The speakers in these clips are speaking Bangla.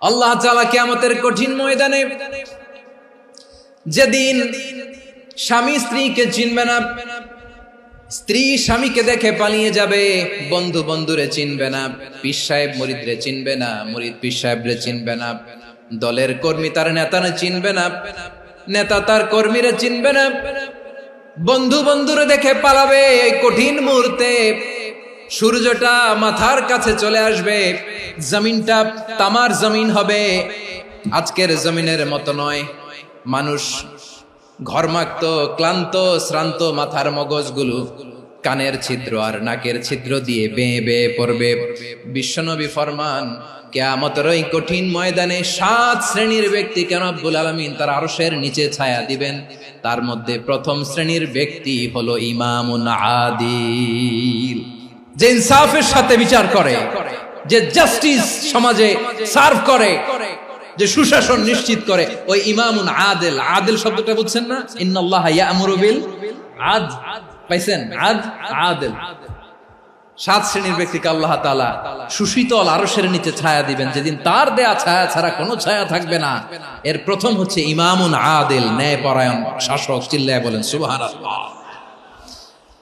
আল্লাহ তাআলা কিয়ামতের কঠিন ময়দানে যেদিন স্বামী স্ত্রীকে চিনবে না, স্ত্রী স্বামীকে দেখে পালিয়ে যাবে, বন্ধু বন্ধুরে চিনবে না, পীর সাহেব মুরিদরে চিনবে না, মুরিদ পীর সাহেবরে চিনবে না, দলের কর্মী তার নেতারে চিনবে না, নেতা তার কর্মীরে চিনবে না, বন্ধু বন্ধুরে দেখে পালাবে। এই কঠিন মুহূর্তে সূর্যটা মাথার কাছে চলে আসবে, জমিনটা তামার জমিন হবে, আজকের জমিনের মতো নয়। মানুষ ঘর্মাক্ত, ক্লান্ত, শ্রান্ত মাথার মগজগুলো কানের ছিদ্র আর নাকের ছিদ্র দিয়ে বেয়ে বেয়ে পড়বে। বিশ্বনবী ফরমান, কিয়ামতের ওই কঠিন ময়দানে 7 শ্রেণীর ব্যক্তিকে রব্বুল আলামিন তার আরশের নিচে ছায়া দিবেন। তার মধ্যে প্রথম শ্রেণীর ব্যক্তি হলো ইমামুন আদিল, যে ইনসাফের সাথে বিচার করে, যে জাস্টিস সমাজে সার্ভ করে, যে সুশাসন নিশ্চিত করে, ওই ইমামুন আদিল। আদিল শব্দটা বুঝছেন না? ইন্নাল্লাহা ইয়া'মুরু বিল আদল, পাইছেন? আদিল। 7 শ্রেণীর ব্যক্তিকে আল্লাহ তাআলা সুশীতল আরশের নিচে ছায়া দিবেন, যেদিন তার দেয়া ছায়া ছাড়া কোনো ছায়া থাকবে না। এর প্রথম হচ্ছে ইমামুন আদিল, ন্যায়পরায়ণ শাসক। চিল্লায় বলেন সুবহানাল্লাহ।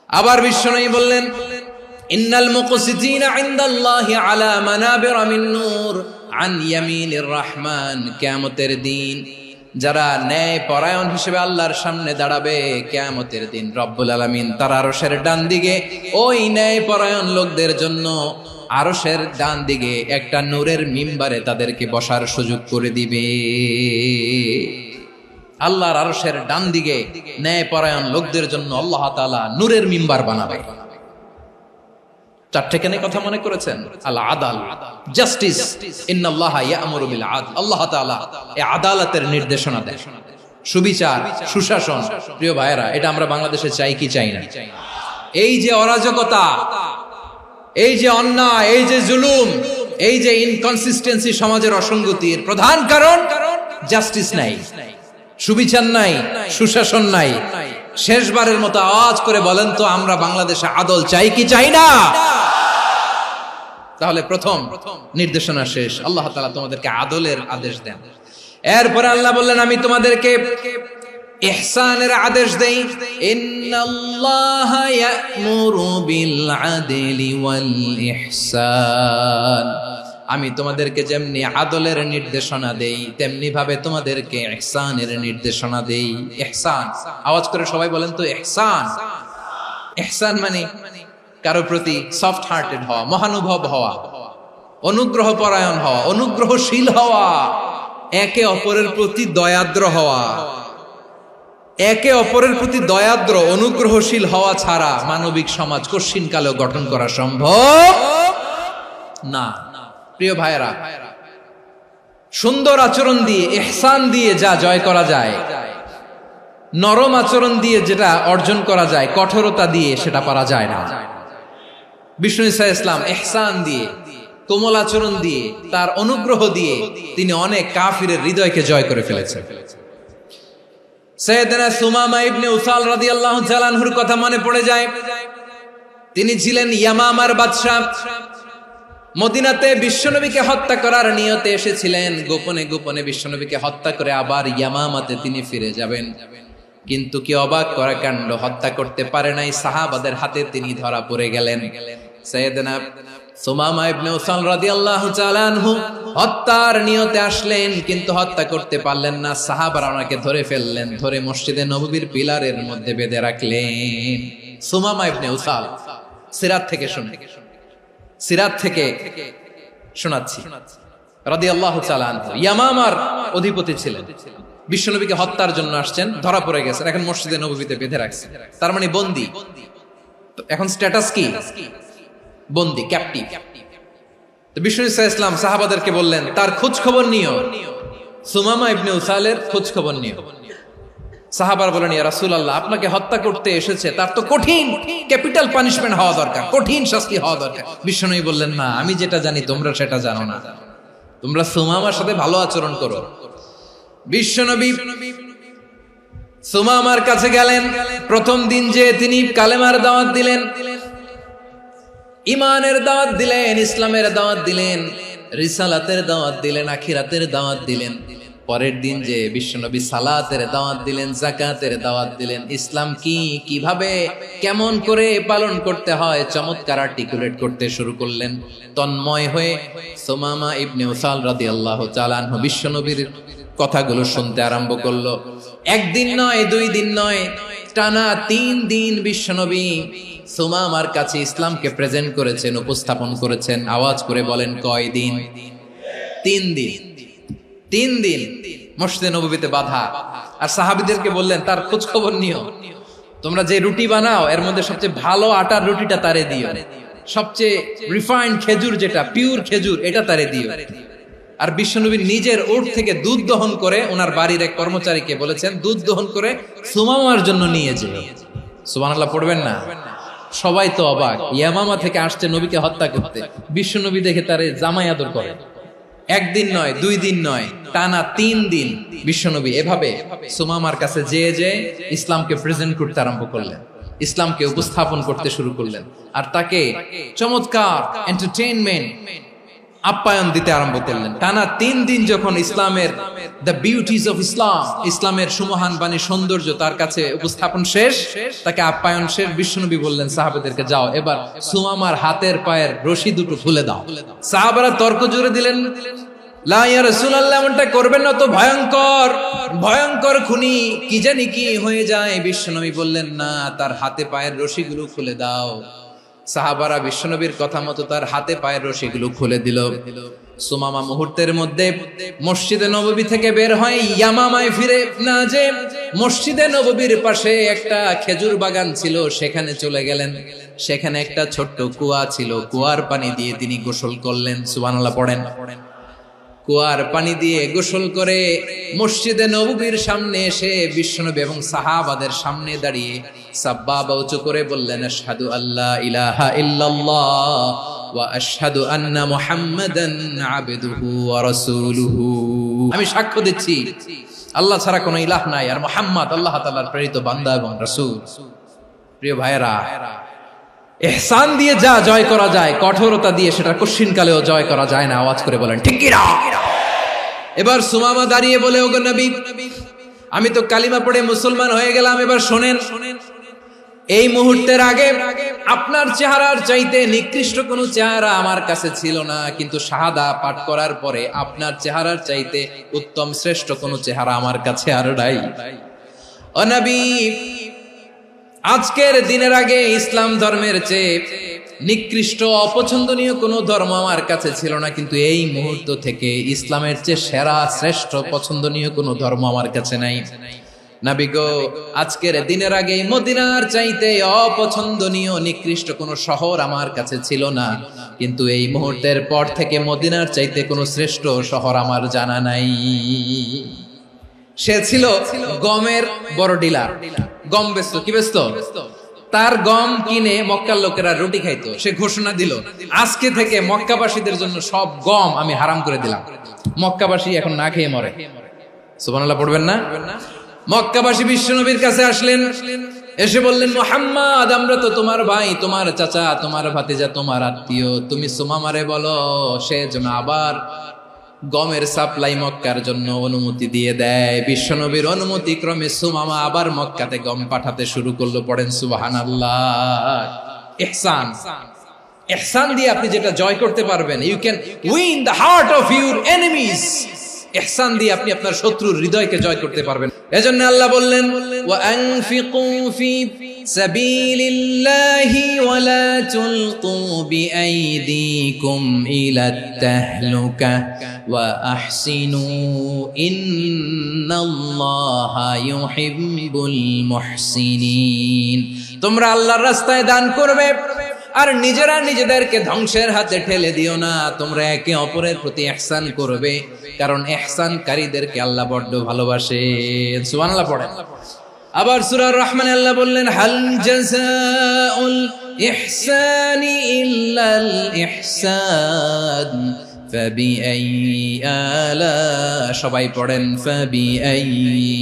আবার বিশ্বনবী বললেন, ইন্নাল মুকসিতিনা ইনদাল্লাহি আলা মানাবিরা মিন নূর আন ইয়ামিনির রহমান। কিয়ামতের দিন যারা ন্যায় পরায়ণ হিসেবে আল্লাহর সামনে দাঁড়াবে, কিয়ামতের দিন রব্বুল আলামিন তার আরশের ডান দিকে ওই ন্যায় পরায়ণ লোকদের জন্য আরশের ডান দিকে একটা নূরের মিম্বারে তাদেরকে বসার সুযোগ করে দিবে। আল্লাহর আরশের ডান দিকে ন্যায় পরায়ণ লোকদের জন্য আল্লাহ তাআলা নূরের মিম্বার বানাবে। 4টে কেন কথা মনে করেছেন? আল আদাল, জাস্টিস। ইন্নাল্লাহা ইয়া'মুরু বিল আদল। আল্লাহ তাআলা এই আদালতের নির্দেশনা দেন, সুবিচার, সুশাসন। প্রিয় ভাইয়েরা, এটা আমরা বাংলাদেশে চাই কি চাই না? এই যে অরাজকতা, এই যে অন্যায়, এই যে জুলুম, এই যে ইনকনসিস্টেন্সি সমাজের অসঙ্গতির প্রধান কারণ জাস্টিস নাই, সুবিচার নাই, সুশাসন নাই। শেষবারের মতো আওয়াজ করে বলেন তো, আমরা বাংলাদেশে আদল চাই কি চাই না? তাহলে প্রথম নির্দেশনা শেষ। আল্লাহ তাআলা তোমাদেরকে আদলের আদেশ দেন। এরপরে আল্লাহ বললেন, আমি তোমাদেরকে ইহসানের আদেশ দেই। ইন্নাল্লাহা ইয়া'মুরু বিল আদলি ওয়াল ইহসান। আমি তোমাদেরকে যেমনি আদলের নির্দেশনা দেই, তেমনি ভাবে তোমাদেরকে ইহসানের নির্দেশনা দেই। ইহসান, আওয়াজ করে সবাই বলেন তো ইহসান। ইহসান মানে কারো প্রতি সফট হার্টেড হওয়া, মহানুভব হওয়া, অনুগ্রহ পরায়ণ হওয়া, অনুগ্রহশীল হওয়া, একে অপরের প্রতি দয়াদ্র হওয়া। একে অপরের প্রতি দয়াদ্র, অনুগ্রহশীল হওয়া ছাড়া মানবিক সমাজ কশিনকালেও গঠন করা সম্ভব না। প্রিয় ভাইয়েরা, সুন্দর আচরণ দিয়ে, ইহসান দিয়ে যা জয় করা যায়, নরম আচরণ দিয়ে যেটা অর্জন করা যায়, কঠোরতা দিয়ে সেটা পারা যায় না। বিষ্ণু ঈসা ইসলাম ইহসান দিয়ে, কোমল আচরণ দিয়ে, তার অনুগ্রহ দিয়ে তিনি অনেক কাফিরের হৃদয়কে জয় করে ফেলেছেন। সাইয়েদনা সুমামা ইবনে উসাল রাদিয়াল্লাহু তাআলা আনহুর কথা মনে পড়ে যায়। তিনি ছিলেন ইয়ামামার বাদশা। মদিনাতে বিশ্বনবীকে হত্যা করার নিয়তে এসেছিলেন। গোপনে গোপনে বিশ্বনবীকে হত্যা করে আবার ইয়ামামাতে তিনি ফিরে যাবেন। কিন্তু কি অবাক করা কাণ্ড, হত্যা করতে পারে নাই, সাহাবাদের হাতে তিনি ধরা পড়ে গেলেন। সাইয়েদনা সুমামা ইবনে উসাল রাদিয়াল্লাহু তাআলা আনহু হত্যার নিয়তে আসলেন, কিন্তু হত্যা করতে পারলেন না। সাহাবারা ওনাকে ধরে ফেললেন, ধরে মসজিদে নববীর পিলারের মধ্যে বেঁধে রাখলেন। সুমামা ইবনে উসাল, সিরাত থেকে শুনে, সিরাত থেকে শোনাচ্ছি, রাদিয়াল্লাহু তাআলা আনহু ইয়ামামার অধিপতি ছিলেন। বিশ্বনবীকে হত্যার জন্য আসছেন, ধরা পড়ে গেছেন, এখন মসজিদে নববীতে বেঁধে রাখছেন। তার মানে বন্দী। এখন স্ট্যাটাস কি? বন্দী, ক্যাপটিভ। তো বিষ্ণু ঈসা ইসলাম সাহাবাদেরকে বললেন, তার খোঁজ খবর নিও, সুমামা ইবনে উসালের খোঁজ খবর নিও। সাহাবার বলেন, ইয়া রাসূলুল্লাহ, আপনাকে হত্যা করতে এসেছে, তার তো কঠিন ক্যাপিটাল পানিশমেন্ট হওয়া দরকার, কঠিন শাস্তি হওয়া দরকার। বিশ্বনবী বললেন, না, আমি যেটা জানি তোমরা সেটা জানো না, তোমরা সুমামার সাথে ভালো আচরণ করো। বিশ্বনবী সুমামার কাছে গেলেন। প্রথম দিন যে তিনি কালেমার দাওয়াত দিলেন, ইমানের দাওয়াত দিলেন, ইসলামের দাওয়াত দিলেন, রিসালাতের দাওয়াত দিলেন, আখিরাতের দাওয়াত দিলেন। পরের দিন যে বিশ্বনবী সালাতের দাওয়াত দিলেন, যাকাতের দাওয়াত দিলেন, ইসলাম কি, কিভাবে, কেমন করে পালন করতে হয় চমৎকার আর্টিকুলেট করতে শুরু করলেন। তন্ময় হয়ে সুমামা ইবনে উসাল রাদিয়াল্লাহু তাআলা আনহু বিশ্বনবীর কথাগুলো শুনতে আরম্ভ করলো। একদিন নয়, 2 দিন নয়, টানা 3 দিন বিশ্বনবী সুমামার কাছে ইসলামকে প্রেজেন্ট করেছেন, উপস্থাপন করেছেন। আওয়াজ করে বলেন, কয় দিন? 3 দিন। 3 দিন মসজিদে নববীতে বাধা। আর সাহাবীদেরকে বললেন, তার খোঁজ খবর নিও, তোমরা যে রুটি বানাও এর মধ্যে সবচেয়ে ভালো আটার রুটিটা তারে দিও, সবচেয়ে রিফাইন্ড খেজুর, যেটা পিওর খেজুর, এটা তারে দিও। আর বিশ্বনবী নিজের উট থেকে দুধ দহন করে ওনার বাড়ির এক কর্মচারীকে বলেছেন, দুধ দহন করে সুমামার জন্য নিয়ে যেও। সুবহানাল্লাহ পড়বেন না? সবাই তো অবাক, ইয়ামামা থেকে আসছে নবীকে হত্যা করতে, বিশ্বনবী দেখে তারে জামাই আদর করে। একদিন নয়, 2 দিন নয়, টানা 3 দিন বিশ্বনবী এভাবে সুমামার কাছে যেয়ে ইসলামকে প্রেজেন্ট করতে আরম্ভ করলেন, ইসলামকে উপস্থাপন করতে শুরু করলেন। আর তাকে চমৎকার এন্টারটেইনমেন্ট, আপ্যায়ন দিতে আরম্ভ করলেন। টানা 3 দিন যখন ইসলামের দ্য বিউটিজ অফ ইসলাম, ইসলামের সুমহান বাণী, সৌন্দর্য তার কাছে উপস্থাপন শেষ, তাকে আপ্যায়ন শেষ, বিশ্বনবী বললেন সাহাবাদেরকে, যাও এবার সুমামার হাতের পায়ের রশি দুটো খুলে দাও। সাহাবারা তর্ক জুড়ে দিলেন, লা ইয়া রাসূলুল্লাহ, এমনটা করবেন না, তো ভয়ঙ্কর ভয়ঙ্কর খুনি, কি জানি কি হয়ে যায়। বিশ্বনবী বললেন, না, তার হাতে পায়ের রশিগুলো খুলে দাও। সাহাবারা বিশ্বনবীর কথা মতো তার হাতে পায়ের রশিগুলো খুলে দিল। সুমামা মুহূর্তের মধ্যে মসজিদে নববী থেকে বের হয়, ইয়ামামায় ফিরে না যে মসজিদে নববীর পাশে একটা খেজুর বাগান ছিল, সেখানে চলে গেলেন। সেখানে একটা ছোট্ট কুয়া ছিল, কুয়ার পানি দিয়ে তিনি গোসল করলেন। সুবহানাল্লাহ পড়েন। কুয়ার পানি দিয়ে গোসল করে মসজিদে নববীর সামনে এসে বিশ্বনবী এবং সাহাবাদের সামনে দাঁড়িয়ে সাব্বাবা উঁচু করে বললেন, আশহাদু আল্লা ইলাহা ইল্লাল্লাহ ওয়া আশহাদু আন্না মুহাম্মাদান আবদুহু ওয়া রাসূলুহু। আমি সাক্ষ্য দিচ্ছি আল্লাহ ছাড়া কোনো ইলাহ নাই, আর মুহাম্মদ আল্লাহ তাআলার প্রেরিত বান্দা এবং রাসূল। প্রিয় ভাইয়েরা, ইহসান দিয়ে যা জয় করা যায়, কঠোরতা দিয়ে সেটা কঠিনকালেও জয় করা যায় না। আওয়াজ করে বলেন, ঠিক কি না? এবার সুমামা দাঁড়িয়ে বলে, ওগো নবী, আমি তো কালিমা পড়ে মুসলমান হয়ে গেলাম, এবার শোনেন, এই মুহূর্তের আগে আপনার চেহারার চাইতে নিকৃষ্ট কোনো চেহারা আমার কাছে ছিল না, কিন্তু শাহাদা পাঠ করার পরে আপনার চেহারার চাইতে উত্তম শ্রেষ্ঠ কোনো চেহারা আমার কাছে আর নাই। ও নবী, আজকের দিনের আগে ইসলাম ধর্মের চেয়ে নিকৃষ্ট অপছন্দনীয় কোনো ধর্ম আমার কাছে ছিল না, কিন্তু এই মুহূর্ত থেকে ইসলামের চেয়ে সেরা শ্রেষ্ঠ পছন্দনীয় কোনো ধর্ম আমার কাছে নাই। নবী গো, আজকের দিনের আগে মদিনার চাইতে অপছন্দনীয় নিকৃষ্ট কোনো শহর আমার কাছে ছিল না, কিন্তু এই মুহূর্তের পর থেকে মদিনার চাইতে কোনো শ্রেষ্ঠ শহর আমার জানা নাই। সে ছিল গমের বড় ডিলার, গম বেচত। কি বেচত? তার গম কিনে মক্কার লোকেরা রুটি খাইতো। সে ঘোষণা দিল, আজকে থেকে মক্কাবাসীদের জন্য সব গম আমি হারাম করে দিলাম, মক্কাবাসী এখন না খেয়ে মরে। সুবহানাল্লাহ পড়বেন না? মক্কাবাসী বিশ্বনবীর কাছে আসলেন, এসে বললেন, মুহাম্মদ, আমরা তো তোমার ভাই, তোমার চাচা, তোমার ভাতিজা, তোমার আত্মীয়, তুমি সুমামারে বলো সে যেন আবার গমের সাপ্লাই মক্কার জন্য অনুমতি দিয়ে দেয়। বিশ্বনবীর অনুমতি ক্রমে সুমামা আবার মক্কাতে গম পাঠাতে শুরু করলো। পড়েন সুবহানাল্লাহ। ইহসান, ইহসান দিয়ে আপনি যেটা জয় করতে পারবেন, you can win the heart of your enemies. ইহসান দিয়ে আপনি আপনার শত্রুর হৃদয়কে জয় করতে পারবেন। এজন্য আল্লাহ বললেন, ওয়া আনফিকু ফি সাবিলিল্লাহি ওয়া লা তুলকু বিআইদিকুম ইলাত তাহলুকা ওয়া আহসিনু ইন্নাল্লাহা ইউহিব্বুল মুহসিনিন। তোমরা আল্লাহর রাস্তায় দান করবে আর নিজেরা নিজেদেরকে ধ্বংসের হাতে ঠেলে দিও না। তোমরা একে অপরের প্রতি ইহসান করবে, কারণ ইহসানকারীদেরকে আল্লাহ বড় ভালোবাসেন। সুবহানাল্লাহ পড়েন। আবার সূরা রহমানে আল্লাহ বললেন, হাল জাযাউল ইহসানি ইল্লাল ইহসান ফাবিআইয়ি আলা, সবাই পড়েন ফাবিআইয়ি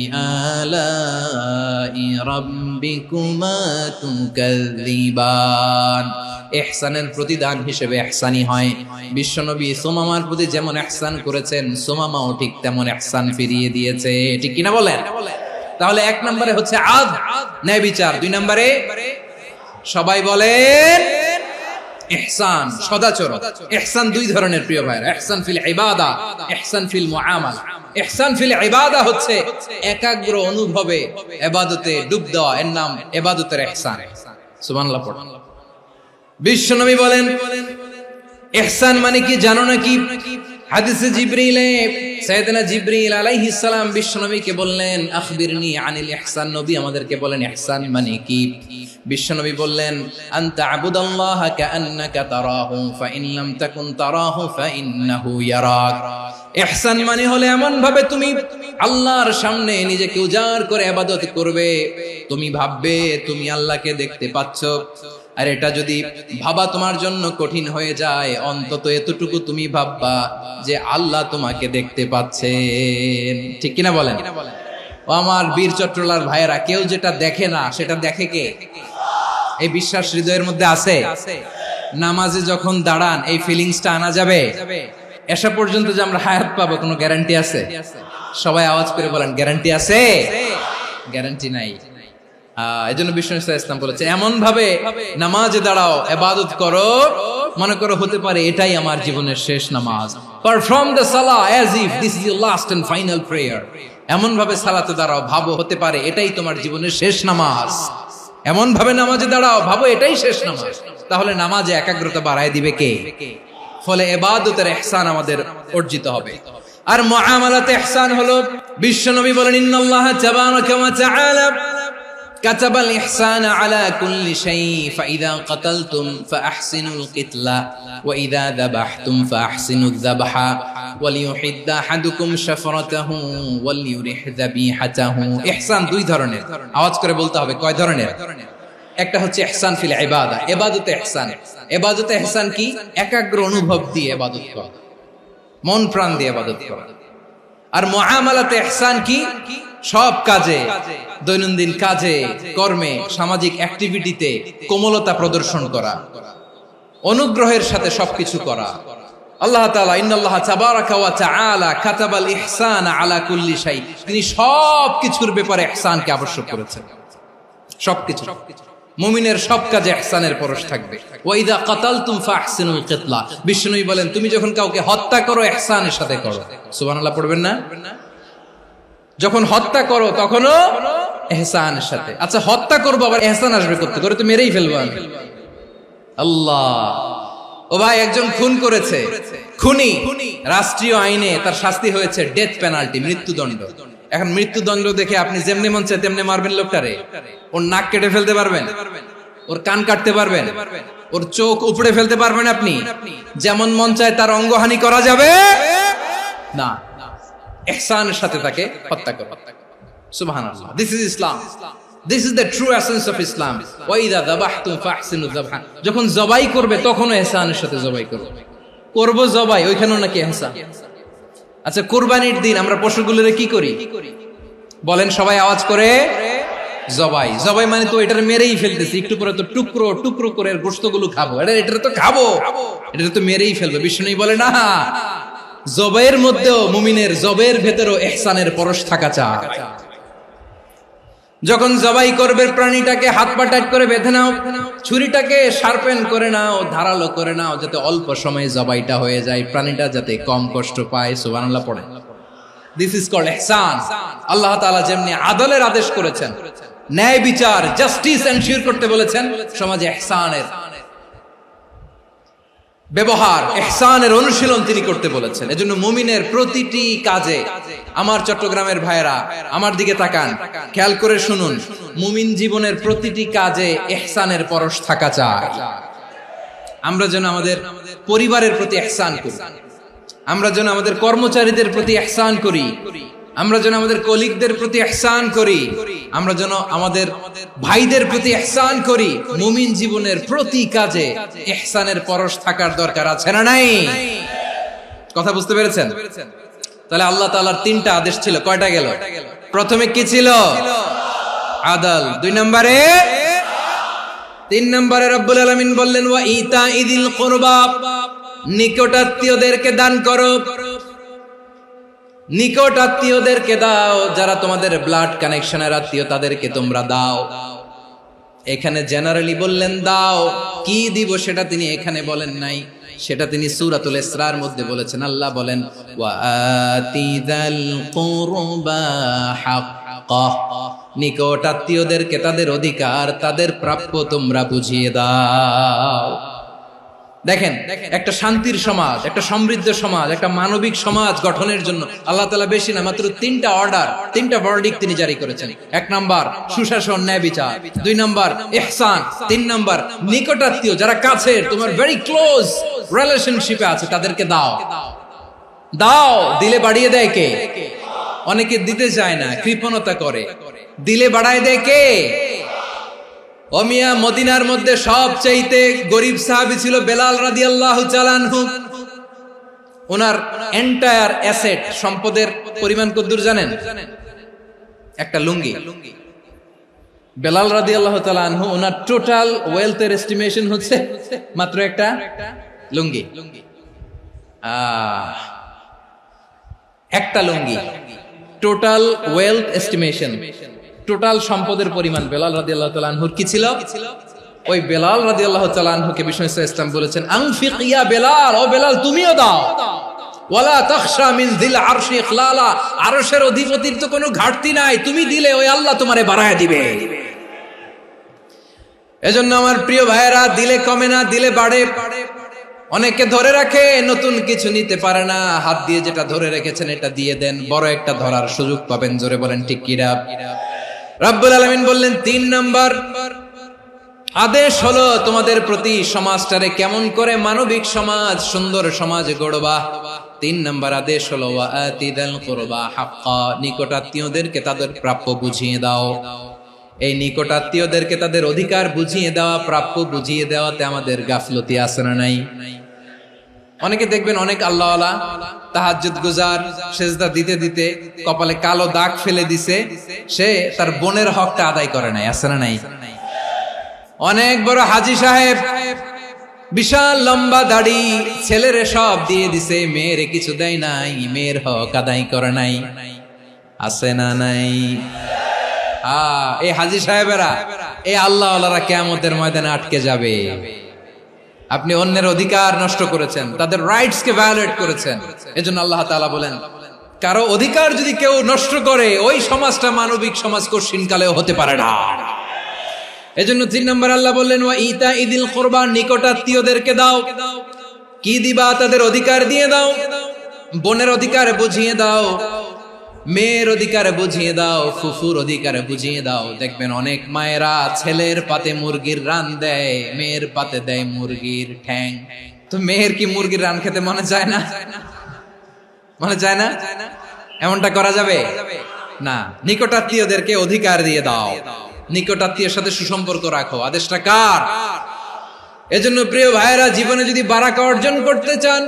আলাই রাব্বিকুমা তুকাযযিবান। ইহসানের প্রতিদান হিসেবে ইহসানি হয়। বিশ্বনবী সুমামার প্রতি যেমন ইহসান করেছেন, সুমামাও ঠিক তেমন ইহসান ফিরিয়ে দিয়েছে। ঠিক কিনা বলেন? তাহলে এক নম্বরে হচ্ছে আদ, ন্যায় বিচার। দুই নম্বরে সবাই বলেন ইহসান, সদাচরণ। ইহসান দুই ধরনের প্রিয় ভাইরা, ইহসান ফিল ইবাদা, ইহসান ফিল মুআমালা। ইহসান ফিল ইবাদা হচ্ছে একাগ্র অনুভবে ইবাদতে ডুব দেওয়া, এর নাম ইবাদতের ইহসান। সুবহানাল্লাহ পড়ুন। বিশ্বনবী বলেন ইহসান মানে কি জানো নাকি? হাদিসে জিবরিলে সাইয়েদনা জিবরিল আলাইহিস সালাম বিশ্বনবীকে বললেন আখবিরনি আনিল ইহসান। নবী আমাদেরকে বলেন ইহসান মানে কি? বিশ্বনবী বললেন আনতা আবুদাল্লাহা কাআন্নাকা তারাহু ফাইন লাম তাকুন তারাহু ফাইন্নাহু ইয়ারাক। ইহসান মানে হলো এমন ভাবে তুমি আল্লাহর সামনে নিজেকে উজাড় করে ইবাদত করবে, তুমি ভাববে তুমি আল্লাহকে দেখতে পাচ্ছ। আর এটা যদি ভাবা তোমার জন্য কঠিন হয়ে যায়, অন্তত এতটুকু তুমি ভাববা যে আল্লাহ তোমাকে দেখতে পাচ্ছেন। ঠিক কিনা বলেন? ও আমার বীর চট্টলার ভাইয়েরা, কেউ যেটা দেখে না সেটা দেখে কে? এই বিশ্বাস হৃদয়ের মধ্যে আছে? নামাজে যখন দাঁড়ান এই ফিলিংসটা আনা যাবে? এসা পর্যন্ত যে আমরা হায়াত পাবো কোনো গ্যারান্টি আছে? সবাই আওয়াজ করে বলেন গ্যারান্টি আছে? গ্যারান্টি নাই। এজন্য বিষ্ণু ইসলাম বলেছে এমন ভাবে নামাজে দাঁড়াও, ইবাদত করো, মনে করো হতে পারে এটাই আমার জীবনের শেষ নামাজ। পারফর্ম দ্য সালাহ as if this is your last and final prayer. এমন ভাবে সালাতে দাঁড়াও, ভাবো হতে পারে এটাই তোমার জীবনের শেষ নামাজ। এমন ভাবে নামাজে দাঁড়াও, ভাবো এটাই শেষ নামাজ। তাহলে নামাজে একাগ্রতা বাড়ায় দিবে কে? ফলে ইবাদতের ইহসান আমাদের অর্জিত হবে। আর মুআমালাতে ইহসান হলো, বিশ্বনবী বলেন ইন্নাল্লাহা তাবারাকা ওয়া তাআলা কাতাবাল ইহসানা আলা কুল্লি শাই ফাইযা কাতালতুম ফাআহসিনুল কিতলা ওয়া ইযা যাবাহতুম ফাআহসিনুয যাবহা ওয়ালিয়ুহিদ্দা আহাদুকুম শাফরাতাহু ওয়ালিয়ুরিহ যাবিহাতাহু। ইহসান দুই ধরনের, আওয়াজ করে বলতে হবে কয় ধরনের? একটা হচ্ছে ইহসান ফিল ইবাদা, ইবাদতে ইহসান। ইবাদতে ইহসান কি? একাগ্র অনুভব দিয়ে ইবাদত করা, মন প্রাণ দিয়ে ইবাদত করা। আর মুআমালাতে ইহসান কি? সব কাজে, দৈনন্দিন কাজে, কর্মে, সামাজিক অ্যাক্টিভিটিতে কোমলতা প্রদর্শন করা, অনুগ্রহের সাথে সবকিছু করা। আল্লাহ তাআলা ইন্নাল্লাহা তাবারাকা ওয়া তাআলা কাতাবাল ইহসানা আলা কুল্লি শাই, তিনি সবকিছুর ব্যাপারে ইহসানকে আবশ্যক করেছেন। সবকিছু, মুমিনের সব কাজে ইহসানের পরশ থাকবে। ওয়া ইযা কাতালতুম ফাহসিনুল কিতলা, বিষ্ণুই বলেন তুমি যখন কাউকে হত্যা করো ইহসানের সাথে করো। সুবহানাল্লাহ পড়বেন না? যখন হত্যা করো তখনও ইহসানের সাথে। আচ্ছা হত্যা করবো আবার ইহসান আসবে করতে করে তো মেরেই ফেলবো আমি। আল্লাহ, ও ভাই একজন খুন করেছে, খুনি, রাষ্ট্রীয় আইনে তার শাস্তি হয়েছে ডেথ পেনাল্টি, মৃত্যুদণ্ড। এখন মৃত্যুদণ্ড দেখে আপনি যেমনি মন চায় তেমনি মারবেন লোকটারে? ওর নাক কেটে ফেলতে পারবেন? ওর কান কাটতে পারবেন? ওর চোখ উপড়ে ফেলতে পারবেন আপনি? যেমন মন চায় তার অঙ্গহানি করা যাবে না। ইহসানের সাথে তাকে হত্যা করো। সুবহানাল্লাহ, this is Islam, this is the true essence of Islam. ওয়া ইযা যাবাহতুম ফাহসিনুয যাবহা, যখন জবাই করবে তখনও ইহসানের সাথে জবাই করবে। করব জবাই, ওইখানেও নাকি ইহসান। আচ্ছা কুরবানির দিন আমরা পশুগুলোরে কি করি বলেন সবাই আওয়াজ করে? জবাই। জবাই মানে তো এটারে মেরেই ফেলতেছি, একটু পরে তো টুকরো টুকরো করে গোশতগুলো খাবো, এটা তো খাবো, এটা তো মেরেই ফেলবে। বিষ্ণু বলে না, জবাইয়ের মধ্যেও মুমিনের জবাইয়ের ভেতরেও ইহসানের পরশ থাকা চাই। যখন জবাই করবে প্রাণীটাকে হাত পা টাইট করে বেঁধে নাও, ছুরিটাকে শার্পেন করে নাও, ধারালো করে নাও, যাতে অল্প সময়ে জবাইটা হয়ে যায়, প্রাণীটা যাতে কম কষ্ট পায়। সুবহানাল্লাহ পড়ে। দিস ইজ কল্ড ইহসান। আল্লাহ তাআলা যেমনি আদলের আদেশ করেছেন, ন্যায় বিচার, জাস্টিস এনশিওর করতে বলেছেন, সমাজে ইহসানের ব্যবহার, ইহসানের অনুশীলন তিনি করতে বলেছেন। এজন্য মুমিনের প্রতিটি কাজে, আমার চট্টগ্রামের ভাইয়েরা আমার দিকে তাকান, খেয়াল করে শুনুন, মুমিন জীবনের প্রতিটি কাজে ইহসানের পরশ থাকা চাই। আমরা যেন আমাদের পরিবারের প্রতি ইহসান করি, আমরা যেন আমাদের কর্মচারীদের প্রতি ইহসান করি, আমরা যেন আমাদের কলিগদের প্রতি ইহসান করি, আমরা যেন আমাদের ভাইদের প্রতি ইহসান করি। মুমিন জীবনের প্রতি কাজে ইহসানের পরশ থাকার দরকার আছে না নাই? কথা বুঝতে পেরেছেন? তাহলে আল্লাহ তাআলার তিনটা আদেশ ছিল, কয়টা গেল? প্রথমে কি ছিল? আদল। 2 নম্বরে, 3 নম্বরে রব্বুল আলামিন বললেন ওয়া ইতাইদিল কুরবা, নিকটাত্মীয়দেরকে দান করো। নিকট আত্মীয়দেরকে দাও, যারা তোমাদের ব্লাড কানেকশনের আত্মীয় তাদেরকে তোমরা দাও। এখানে জেনারেলি বললেন দাও, কি দিব সেটা তিনি এখানে বলেন নাই, সেটা তিনি সূরাতুল ইসরার মধ্যে বলেছেন। আল্লাহ বলেন ওয়া আতিযাল কুরবা হাক্কাহ, নিকট আত্মীয়দেরকে তাদের অধিকার, তাদের প্রাপ্য তোমরা বুঝিয়ে দাও। দেখেন, একটা শান্তির সমাজ, একটা সমৃদ্ধ সমাজ, একটা মানবিক সমাজ গঠনের জন্য আল্লাহ তাআলা বেশি না, মাত্র 3টা অর্ডার, 3টা ভার্ডিক্ট তিনি জারি করেছেন। 1 নাম্বার সুশাসন, ন্যায় বিচার। 2 নাম্বার ইহসান। 3 নাম্বার নিকটাত্মীয়, যারা কাছের, তোমার ভেরি ক্লোজ রিলেশনশিপে আছে, তাদেরকে দাও। দাও, দিলে বাড়িয়ে দেয় কে? অনেকে দিতে চায় না, কৃপণতা করে। দিলে বাড়ায় দেয় কে? ও মিয়া, মদিনার মধ্যে সবচাইতে গরিব সাহাবী ছিল বেলাল রাদিয়াল্লাহু তাআলা আনহু। ওনার এন্টায়ার অ্যাসেট, সম্পদের পরিমাণ কতদূর জানেন? একটা লুঙ্গি। বেলাল রাদিয়াল্লাহু তাআলা আনহু, ওনার টোটাল ওয়েলথের এস্টিমেশন হচ্ছে মাত্র একটা লুঙ্গি। একটা লুঙ্গি, টোটাল ওয়েলথ এস্টিমেশন, টোটাল সম্পদের পরিমাণ বেলাল রাদিয়াল্লাহু তাআলা আনহুর কি ছিল? ওই বেলাল রাদিয়াল্লাহু তাআলা আনহুকে বিষ্ণু ইসলাম বলেছেন আনফিক ইয়া বেলাল, ও বেলাল তুমিও দাও। ওয়ালা তাখশা মিন যিল আরশি ইখলালা, আরশের অধিপতির তো কোনো ঘাটতি নাই, তুমি দিলে ওই আল্লাহ তোমারে বাড়ায় দিবে। এজন্য আমার প্রিয় ভাইয়েরা, দিলে কমে না, দিলে বাড়ে। অনেকে ধরে রাখে, নতুন কিছু নিতে পারে না, হাত দিয়ে যেটা ধরে রেখেছেন এটা দিয়ে দেন, বড় একটা ধরার সুযোগ পাবেন। জোরে বলেন ঠিক কিনা? রব্বুল আলামিন বললেন 3 নাম্বার আদেশ হলো তোমাদের প্রতি সমাজটারে কেমন করে মানবিক সমাজ, সুন্দর সমাজ গড়বা। 3 নাম্বার আদেশ হলো ওয়া আতিদাল কুরবা হাক্কা, নিকটাত্মীয়দেরকে তাদের প্রাপ্য বুঝিয়ে দাও। এই নিকটাত্মীয়দেরকে তাদের অধিকার বুঝিয়ে দেওয়া, প্রাপ্য বুঝিয়ে দেওয়াতে আমাদের গাফলতি আছে না নাই? অনেকে দেখবেন অনেক আল্লাহওয়ালা, তাহাজ্জুদ গুজার, সেজদা দিতে দিতে কপালে কালো দাগ ফেলে দিছে, সে তার বোনের হকটা আদায় করে নাই, আছে না নাই? অনেক বড় হাজী সাহেব, বিশাল লম্বা দাড়ি, ছেলেরে সব দিয়ে দিছে, মেয়েরে কিছু দেয় নাই, মেয়ের হক আদায় করে নাই, আছে না নাই? এই হাজী সাহেবেরা, এই আল্লাহওয়ালারা কিয়ামতের ময়দানে আটকে যাবে। আপনি অন্যের অধিকার নষ্ট করেছেন, তাদের রাইটস কে ভায়োলেট করেছেন। এজন্য আল্লাহ তাআলা বলেন, কারো অধিকার যদি কেউ নষ্ট করে, ওই সমাজটা মানবিক সমাজ কঠিনকালেও হতে পারে না। এজন্য 3 নম্বর আল্লাহ বললেন ওয়া ইতাইদিল কুরবা, নিকটাত্মীয়দেরকে দাও। কি দিবা? তাদের অধিকার দিয়ে দাও। বোনের অধিকার বুঝিয়ে দাও, মেয়ের অধিকার বুঝিয়ে দাও, ফুফুর অধিকার বুঝিয়ে দাও। দেখবেন অনেক মায়েরা ছেলের পাতে মুরগির রান দেয়, মেয়ের পাতে দেয় মুরগির ঠ্যাং। তো মেয়ের কি মুরগির রান খেতে মনে চায় না? মনে চায় না? এমনটা করা যাবে না। নিকটাত্মীয়দেরকে অধিকার দিয়ে দাও, নিকটাত্মীয়ের সাথে সুসম্পর্ক রাখো। আদেশটা কার? এজন্য প্রিয় ভাইয়েরা, জীবনে যদি বারাকা অর্জন করতে চান,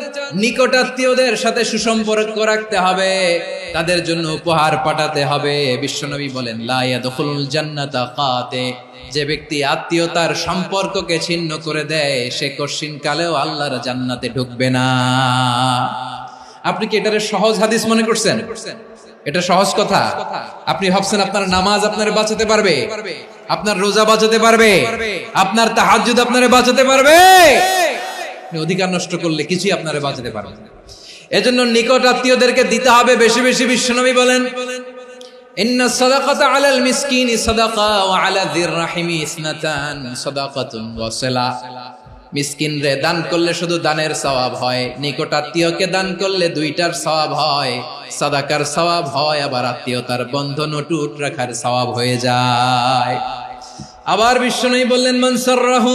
নিকটাত্মীয়দের সাথে সুসম্পর্ক রাখতে হবে, তাদের জন্য উপহার পাঠাতে হবে। বিশ্বনবী বলেন লা ইয়াদখুলুল জান্নাতা কাতে, যে ব্যক্তি আত্মীয়তার সম্পর্ককে ছিন্ন করে দেয়, সে কঠিন কালেও আল্লাহর জান্নাতে ঢুকবে না। আপনি কি এটারে সহজ হাদিস মনে করছেন? এটা সহজ কথা? আপনি ভাবছেন আপনার নামাজ আপনারে বাঁচাতে পারবে, আপনার রোজা বাঁচাতে পারবে, আপনার তাহাজ্জুদ আপনারে বাঁচাতে পারবে? অধিকার নষ্ট করলে কিছুই আপনারে বাঁচাতে পারবে না। এজন্য নিকট আত্মীয়দেরকে দিতে হবে বেশি বেশি। বিশ্বনবী বলেন ইন্না সাদাকাতা আলাল মিসকিনি সাদাকা ওয়া আলা যির রাহিমি ইসনাতান সাদাকাতুন ওয়া সিলা। মিসকিন রে দান করলে শুধু দানের সওয়াব হয়, নিকট আত্মীয়কে দান করলে 2টার সওয়াব হয়, সাদাকার সওয়াব হয়, আবার আত্মীয়তার বন্ধন অটুট রাখার সওয়াব হয়ে যায়। আবার বিশ্বনবী বললেন মান সাররাহু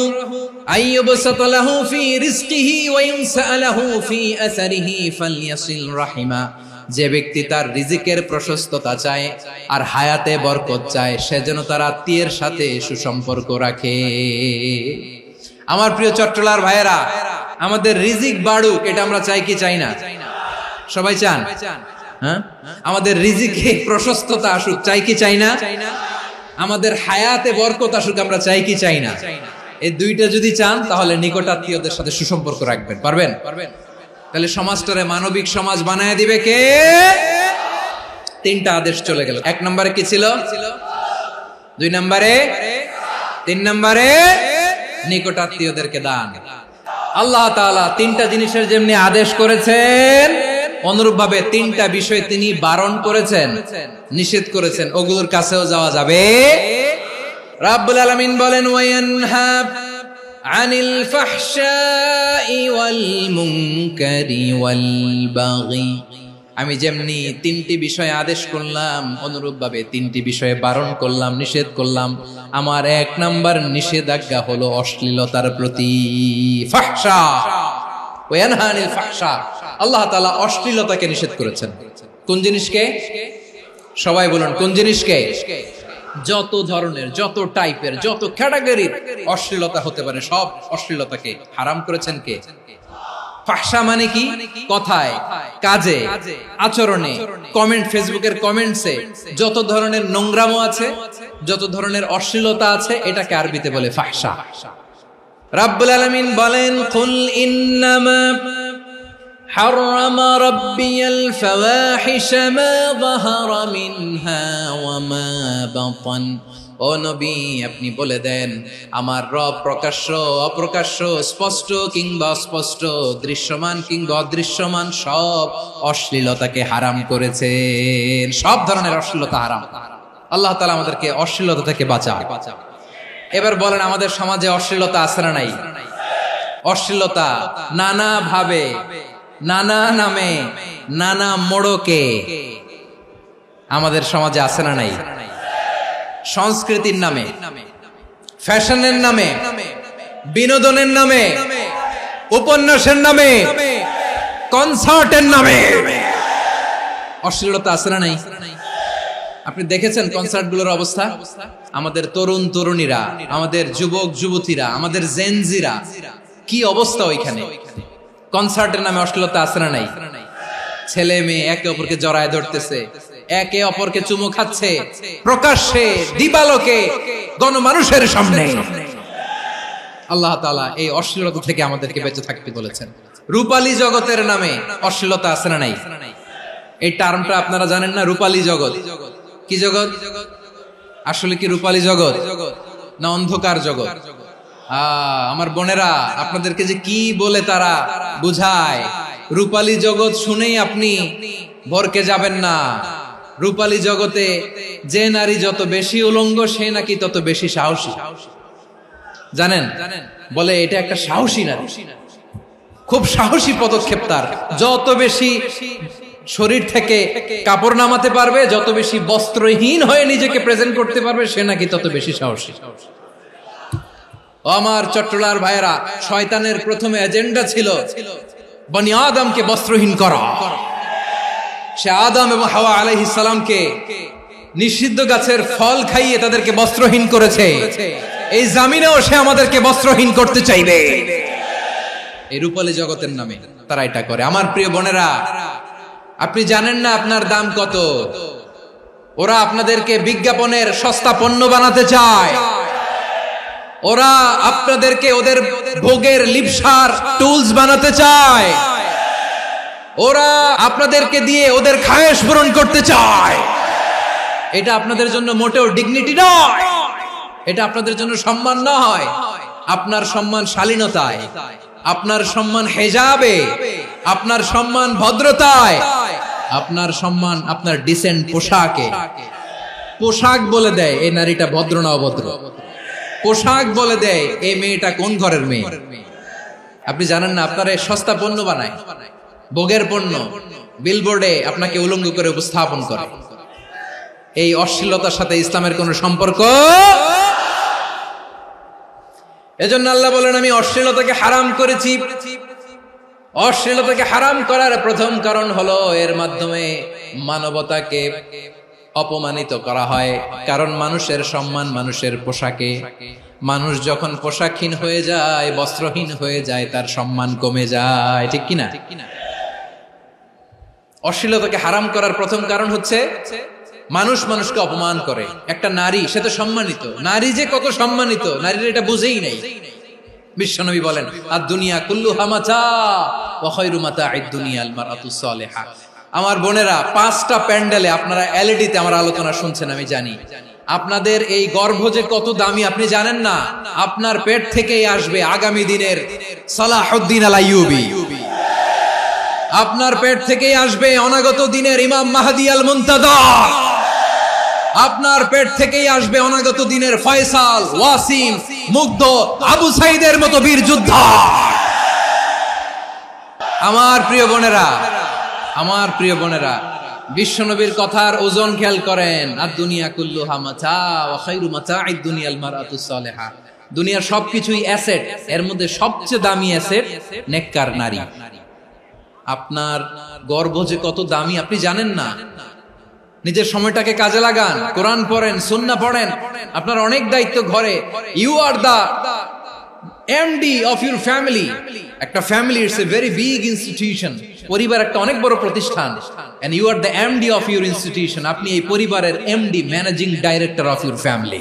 আইয়ুবসাতা লাহু ফি রিজকিহি ওয়া ইনসালাহু ফি আসারিহি ফালইয়াসিল রাহিমা। যে ব্যক্তি তার রিজিকের প্রশস্ততা চায় আর হায়াতে বরকত চায়, সে যেন তার আত্মীয়ের সাথে সুসম্পর্ক রাখে। আমার প্রিয় চট্টলার ভাইয়েরা, আমাদের রিজিক বাড়ুক, এটা আমরা চাই কি চাই না? সবাই চান? হ্যাঁ, আমাদের রিজিকে প্রশস্ততা আসুক, চাই কি চাই না? আমাদের হায়াতে বরকত আসুক, আমরা চাই কি চাই না? এই দুইটা যদি চান তাহলে নিকটাত্মীয়দের সাথে সুসম্পর্ক রাখবেন। পারবেন? তাহলে সমাজটারে মানবিক সমাজ বানায় দিবে কে? তিনটা আদেশ চলে গেল। 1 নম্বরে কি ছিল? 2 নম্বরে, 3 নম্বরে নিকটাত্মীয়দেরকে দান। আল্লাহ তাআলা তিনটা জিনিসের যেমনি আদেশ করেছেন, অনুরূপ ভাবে তিনটা বিষয় তিনি বারণ করেছেন, নিষেধ করেছেন, ওগুলোর কাছেও যাওয়া যাবে। রাব্বুল আলামিন বলেন, ওয়ায়ানহা আনিল ফাহশাই ওয়াল মুনকারি ওয়াল বাগি। আমি যেমনি তিনটি বিষয়ে আদেশ করলাম, অনুরূপ ভাবে তিনটি বিষয়ে বারণ করলাম, নিষেধ করলাম। আমার 1 নাম্বার নিষেধাজ্ঞা হলো অশ্লীলতার প্রতি। ফাহশা, ওয়ায়ানহা আনিল ফাহশা, আল্লাহ তাআলা অশ্লীলতাকে নিষেধ করেছেন। কোন জিনিসকে? সবাই বলুন, কোন জিনিসকে? যত ধরনের, যত টাইপের, যত ক্যাটাগরির অশ্লীলতা হতে পারে সব অশ্লীলতাকে হারাম করেছেন কে? ফাহশা মানে কি? কথায়, কাজে, আচরণে, কমেন্ট, ফেসবুকের কমেন্টসে যত ধরনের নোংরামো আছে, যত ধরনের অশ্লীলতা আছে, এটাকে আরবিতে বলে ফাহশা। রাব্বুল আলামিন বলেন, কুল ইন্নামা حرم ربي الفواحش ما ظهر منها وما بطن। ও নবী, আপনি বলে দেন, আমার রব প্রকাশ্য, অপ্রকাশ্য, স্পষ্ট কিংবা অস্পষ্ট, দৃশ্যমান কিংবা অদৃশ্যমান সব অশ্লীলতাকে হারাম করেছেন। সব ধরনের অশ্লীলতা হারাম। আল্লাহ তাআলা আমাদেরকে অশ্লীলতা থেকে বাঁচান। এবার বলেন, আমাদের সমাজে অশ্লীলতা আছে না নাই? অশ্লীলতা নানা ভাবে, নানা নামে, নানা মোড়কে আমাদের সমাজে আছে না নাই? সংস্কৃতির নামে, ফ্যাশনের নামে, বিনোদনের নামে, উপন্যাসের নামে, কনসার্টের নামে অশ্লীলতা আছে না নাই? আপনি দেখেছেন কনসার্টগুলোর অবস্থা? আমাদের তরুণ তরুণীরা, আমাদের যুবক যুবতীরা, আমাদের জেনজিরা, কি অবস্থা ওইখানে? কনসার্টের নামে অশ্লীলতা আছে না নাই? ছেলে মেয়ে একে অপরকে জড়ায় ধরতেছে, একে অপরকে চুমু খাচ্ছে, প্রকাশ্যে, দিবালোকে, গণমানুষের সামনে। আল্লাহ তাআলা এই অশ্লীলতা থেকে আমাদেরকে বেঁচে থাকতে বলেছেন। রূপালী জগতের নামে অশ্লীলতা আছে না নাই? এই টার্মটা আপনারা জানেন না? রূপালী জগৎ কি জগৎ? আসলে কি রূপালী জগৎ না অন্ধকার জগৎ? আমার বোনেরা, আপনাদেরকে যে কি বলে তারা বুঝায়, রূপালী জগৎ শুনেই আপনি ভরকে যাবেন না। রূপালী জগতে যে নারী যত বেশি উলঙ্গ, সে নাকি তত বেশি সাহসী। জানেন? বলে এটা একটা সাহসী নারী, খুব সাহসী পদক্ষেপ তার। যত বেশি শরীর থেকে কাপড় নামাতে পারবে, যত বেশি বস্ত্রহীন হয়ে নিজেকে প্রেজেন্ট করতে পারবে, সে নাকি তত বেশি সাহসী। আমার চট্টলার ভাইয়েরা, শয়তানের প্রথমে এজেন্ডা ছিল বনি আদমকে বস্ত্রহীন করা। সে আদম এবং হাওয়া আলাইহিস সালামকে নিষিদ্ধ গাছের ফল খাইয়ে তাদেরকে বস্ত্রহীন করেছে। এই জামিনেও সে আমাদেরকে বস্ত্রহীন করতে চাইবে। এই রূপালী জগতের নামে তারা এটা করে। আমার প্রিয় বোনেরা, আপনি জানেন না আপনার দাম কত? ওরা আপনাদেরকে বিজ্ঞাপনের সস্তা পণ্য বানাতে চায়। ওরা আপনাদেরকে ওদের ভোগের লিপসার টুলস বানাতে চায়। ওরা আপনাদেরকে দিয়ে ওদের খায়েশ পূরণ করতে চায়। এটা আপনাদের জন্য মোটেও ডিগনিটি নয়, এটা আপনাদের জন্য সম্মান নয়। আপনার সম্মান শালীনতায়, আপনার সম্মান হেজাবে, আপনার সম্মান ভদ্রতায়, আপনার সম্মান আপনার ডিসেন্ট পোশাকে। পোশাক বলে দেয় এই নারীটা ভদ্র না অভদ্র। পোশাক বলে দেয় এই মেয়েটা কোন ঘরের মেয়ে। আপনি জানেন না, আপনারা সস্তা পণ্য বানায়, ভোগের পণ্য, বিলবোর্ডে আপনাকে উলঙ্গ করে উপস্থাপন করে। এই অশ্লীলতার সাথে ইসলামের কোন সম্পর্ক। এজন্য আল্লাহ বলেন, আমি অশ্লীলতাকে হারাম করেছি। অশ্লীলতাকে হারাম করার প্রথম কারণ হলো এর মাধ্যমে মানবতাকে অপমানিত করা হয়। কারণ মানুষের সম্মান মানুষের পোশাকে। মানুষ যখন পোশাকহীন হয়ে যায়, বস্ত্রহীন হয়ে যায়, তার সম্মান কমে যায়। ঠিক কিনা? অশ্লীলতাকে হারাম করার প্রথম কারণ হচ্ছে মানুষ মানুষকে অপমান করে। একটা নারী, সে তো সম্মানিত, নারী যে কত সম্মানিত নারীর এটা বুঝেই নাই। বিশ্বনবী বলেন আদ-দুনিয়া কুল্লুহা মাতা ওয়া খায়রু মাতা'আদ দুনিয়া আল মারআতুস সালিহা। আমার বোনেরা, 5টা প্যান্ডেলে আপনারা এলইডিতে আমার আলোচনা শুনছেন, আমি জানি। আপনাদের এই গর্ভ যে কত দামি আপনি জানেন না। আপনার পেট থেকেই আসবে আগামী দিনের সালাহুদ্দিন আল আইয়ুবী। আপনার পেট থেকেই আসবে অনাগত দিনের ইমাম মাহদী আল মুনতাযর। আপনার পেট থেকেই আসবে অনাগত দিনের ফয়সাল, ওয়াসিম, মুগ্ধ, আবু সাইদের মতো বীর যোদ্ধা। আমার প্রিয় বোনেরা, আমার প্রিয় বোনেরা, বিশ্বনবীর কথার ওজন খেয়াল করেন। আদ-দুনিয়া কুল্লুহা মাতা ওয়া খায়রু মাতা'আদ দুনিয়া আল মারআতুস সালিহা। দুনিয়ার সবকিছুই অ্যাসেট, এর মধ্যে সবচেয়ে দামি অ্যাসেট নেককার নারী। আপনার গর্ভ যে কত দামি আপনি জানেন না। নিজের সময়টাকে কাজে লাগান, কোরআন পড়েন, সুন্নাহ পড়েন। আপনার অনেক দায়িত্ব ঘরে। You are the MD of your family. একটা family it's a very big institution. পরিবার একটা অনেক বড় প্রতিষ্ঠান। And you are the MD of your institution. আপনি এই পরিবারের MD, managing director of your family.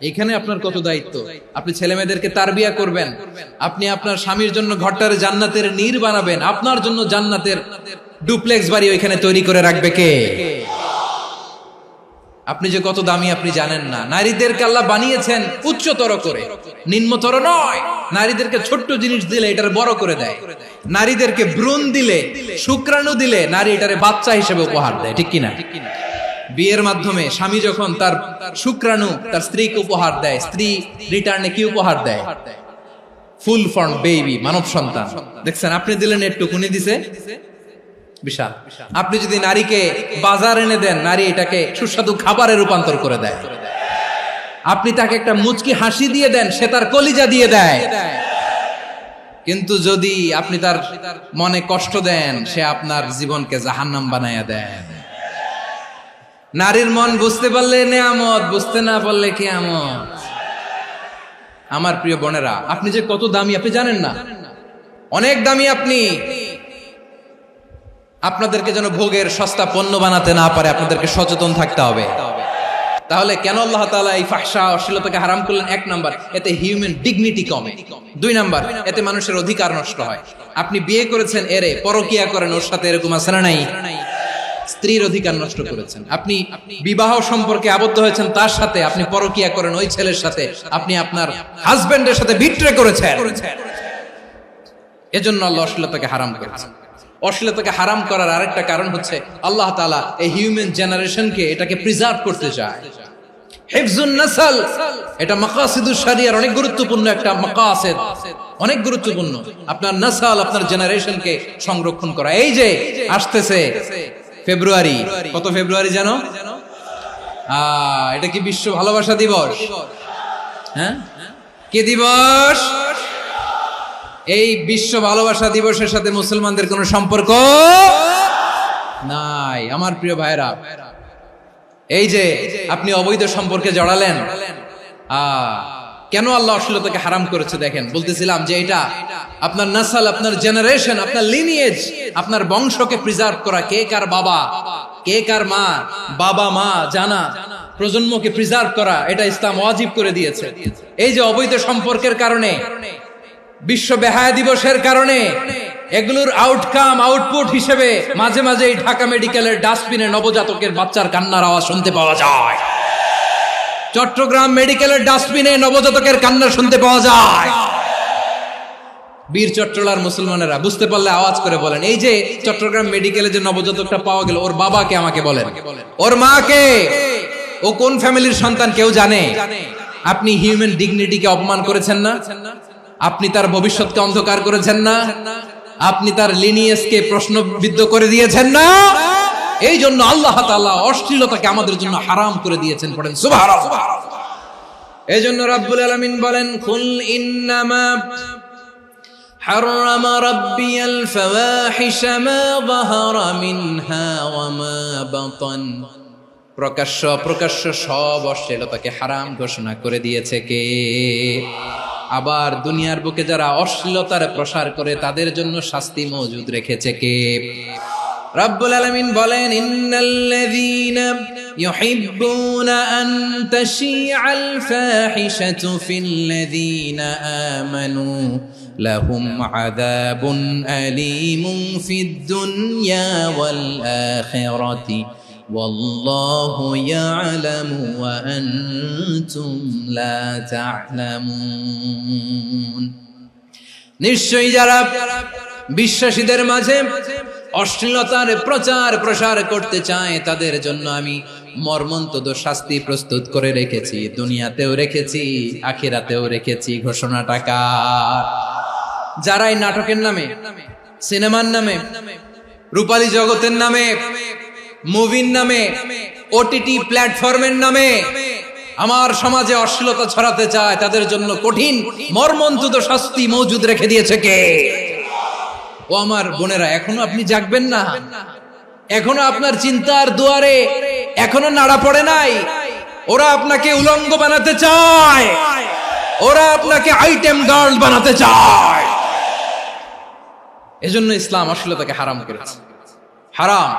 এখানে আপনার কত দায়িত্ব। আপনি ছেলে মেয়েদেরকে তারবিয়া করবেন, আপনি আপনার স্বামীর জন্য ঘরটারে জান্নাতের নীর বানাবেন, আপনার জন্য জান্নাতের ডুপ্লেক্স বাড়ি ওইখানে তৈরি করে রাখবে কে? আপনি যে কত দামি আপনি জানেন না। নারীদেরকে আল্লাহ বানিয়েছেন উচ্চতর করে, নিম্নতর নয়। নারীদেরকে ছোট্ট জিনিস দিলে এটারে বড় করে দেয়। নারীদেরকে ভ্রূণ দিলে, শুক্রাণু দিলে নারী এটারে বাচ্চা হিসেবে উপহার দেয়, ঠিক কিনা? বিয়ের মাধ্যমে স্বামী যখন তার শুক্রাণু তার স্ত্রীকে উপহার দেয়, স্ত্রী রিটার্নে কি উপহার দেয়? ফুল ফর্ম বেবি, মানব সন্তান। দেখছেন, আপনি দিলেন একটুকুনি, দিছে বিশাল। আপনি যদি নারীকে বাজার এনে দেন, নারী এটাকে সুস্বাদু খাবারে রূপান্তর করে দেয়। আপনি তাকে একটা মুচকি হাসি দিয়ে দেন, সে তার কলিজা দিয়ে দেয়। কিন্তু যদি আপনি তার মনে কষ্ট দেন, সে আপনার জীবনকে জাহান্নাম বানায়া দেয়। নারীর মন বুঝতে পারলে নেয়ামত, বুঝতে না পারলে কিয়ামত। আমার প্রিয় বোনেরা, আপনি যে কত দামি আপনি জানেন না। অনেক দামি আপনি। আপনাদেরকে যেন ভোগের সস্তা পণ্য বানাতে না পারে, আপনাদেরকে সচেতন থাকতে হবে। তাহলে কেন আল্লাহ তাআলা এই ফাহশা, অশ্লীলতাকে হারাম করলেন? 1 নাম্বার, এতে হিউম্যান ডিগনিটি কমে। 2 নাম্বার, এতে মানুষের অধিকার নষ্ট হয়। আপনি বিয়ে করেছেন, এরে পরকিয়া করেন, ওর সাথে এরকম আছে না নাই? স্ত্রীর অধিকার নষ্ট করেছেন। আপনি বিবাহ সম্পর্কে আবদ্ধ হয়েছেন তার সাথে, আপনি পরকিয়া করেন ওই ছেলের সাথে, আপনি আপনার হাজবেন্ডের সাথে বিট্রে করেছেন। এজন্য আল্লাহ অশ্লীলতাকে হারাম করেছেন। অশ্লীলতাকে হারাম করার আরেকটা কারণ হচ্ছে আল্লাহ তাআলা এই হিউম্যান জেনারেশনকে এটাকে প্রিজার্ভ করতে চায়। হিফজুন নাসল, এটা মাকাসিদুশ শরিয়ার অনেক গুরুত্বপূর্ণ একটা মাকাসিদ, অনেক গুরুত্বপূর্ণ। আপনার নাসল, আপনার জেনারেশনকে সংরক্ষণ করা। এই যে আসতেছে ফেব্রুয়ারি, কত ফেব্রুয়ারি জানো? এটা কি বিশ্ব ভালোবাসা দিবস? হ্যাঁ, কি দিবস? এই বিশ্ব ভালোবাসা দিবসের সাথে মুসলমানদের কোনো সম্পর্ক নাই। আমার প্রিয় ভাইরা, এই যে আপনি অবৈধ সম্পর্কে জড়ালেন, কেন আল্লাহ অশ্লীলতাকে হারাম করেছে দেখেন। বলতেছিলাম যে এটা আপনার নাসল, আপনার জেনারেশন, আপনার লিনিয়েজ, আপনার বংশকে প্রিজার্ভ করা। কে কার বাবা, কে কার মা, বাবা মা জানা, প্রজন্মকে প্রিজার্ভ করা, এটা ইসলাম ওয়াজিব করে দিয়েছে। এই যে অবৈধ সম্পর্কের কারণে, বিশ্ব বেহায়া দিবসের কারণে, এগুলোর আউটকাম, আউটপুট হিসেবে মাঝে মাঝে এই ঢাকা মেডিকেলের ডাস্টবিনে নবজাতকের বাচ্চার কান্নার আওয়াজ শুনতে পাওয়া যায়। চট্টগ্রাম মেডিকেলের ডাস্টবিনে নবজাতকের কান্না শুনতে পাওয়া যায়। বীর চট্টলার মুসলমানেরা বুঝতে পারলে আওয়াজ করে বলেন, এই যে চট্টগ্রাম মেডিকেলে যে নবজাতকটা পাওয়া গেল, ওর বাবাকে আমাকে বলেন, ওর মাকে, ও কোন ফ্যামিলির সন্তান কেউ জানে? আপনি হিউম্যান ডিগনিটিকে অপমান করেছেন না? আপনি তার ভবিষ্যৎকে অন্ধকার করেছেন না? আপনি তার লিনিয়েজকে প্রশ্নবিদ্ধ করে দিয়েছেন না? এই জন্য আল্লাহ তাআলা অশ্লীলতাকে আমাদের জন্য হারাম করে দিয়েছেন। পড়েন সুবহানাল্লাহ। এই জন্য রাব্বুল আলামিন বলেন, কুল ইন্নামা হারাম রাব্বিয়াল ফাওয়াহিশা মা যাহারা মিনহা ওয়া মা বাতান। প্রকাশ্য অপ্রকাশ্য সব অশ্লীলতাকে হারাম ঘোষণা করে দিয়েছে কে? আবার দুনিয়ার বুকে যারা অশ্লীলতার প্রসার করে তাদের জন্য শাস্তি মজুদ রেখেছে কে? রব্বুল আলামিন বলেন, ইন্নাল্লাযীনা ইউহিব্বুনা আন তাশিআল ফাহিশাতু ফিল্লাযীনা আমানু লাহুম আযাবুন আলীমুন ফিদ দুনিয়া ওয়াল আখিরাতি ওয়াল্লাহু ইয়ালামু ওয়া আনতুম লা তা'লামুন। নিশ্চয়ই যারা বিশ্বাসীদের মাঝে অশ্লীলতার প্রচার প্রসার করতে চায় তাদের জন্য আমি মর্মন্তুদ শাস্তি প্রস্তুত করে রেখেছি, দুনিয়াতেও রেখেছি, আখিরাতেও রেখেছি। ঘোষণাটা কার? যারাই নাটকের নামে, সিনেমার নামে, রূপালী জগতের নামে, মুভির নামে, ওটিটি প্ল্যাটফর্মের নামে আমার সমাজে অশ্লীলতা ছড়াতে চায় তাদের জন্য কঠিন মর্মন্তুদ শাস্তি মজুদ রেখে দিয়েছে কে? ও আমার বোনেরা, এখনো আপনি জাগবেন না? এখনো আপনার চিন্তার দুয়ারে এখনো নাড়া পড়ে নাই? ওরা আপনাকে উলঙ্গ বানাতে চায়, ওরা আপনাকে আইটেম গার্ল বানাতে চায়। এজন্য ইসলাম অশ্লীলতাকে হারাম করেছে। হারাম।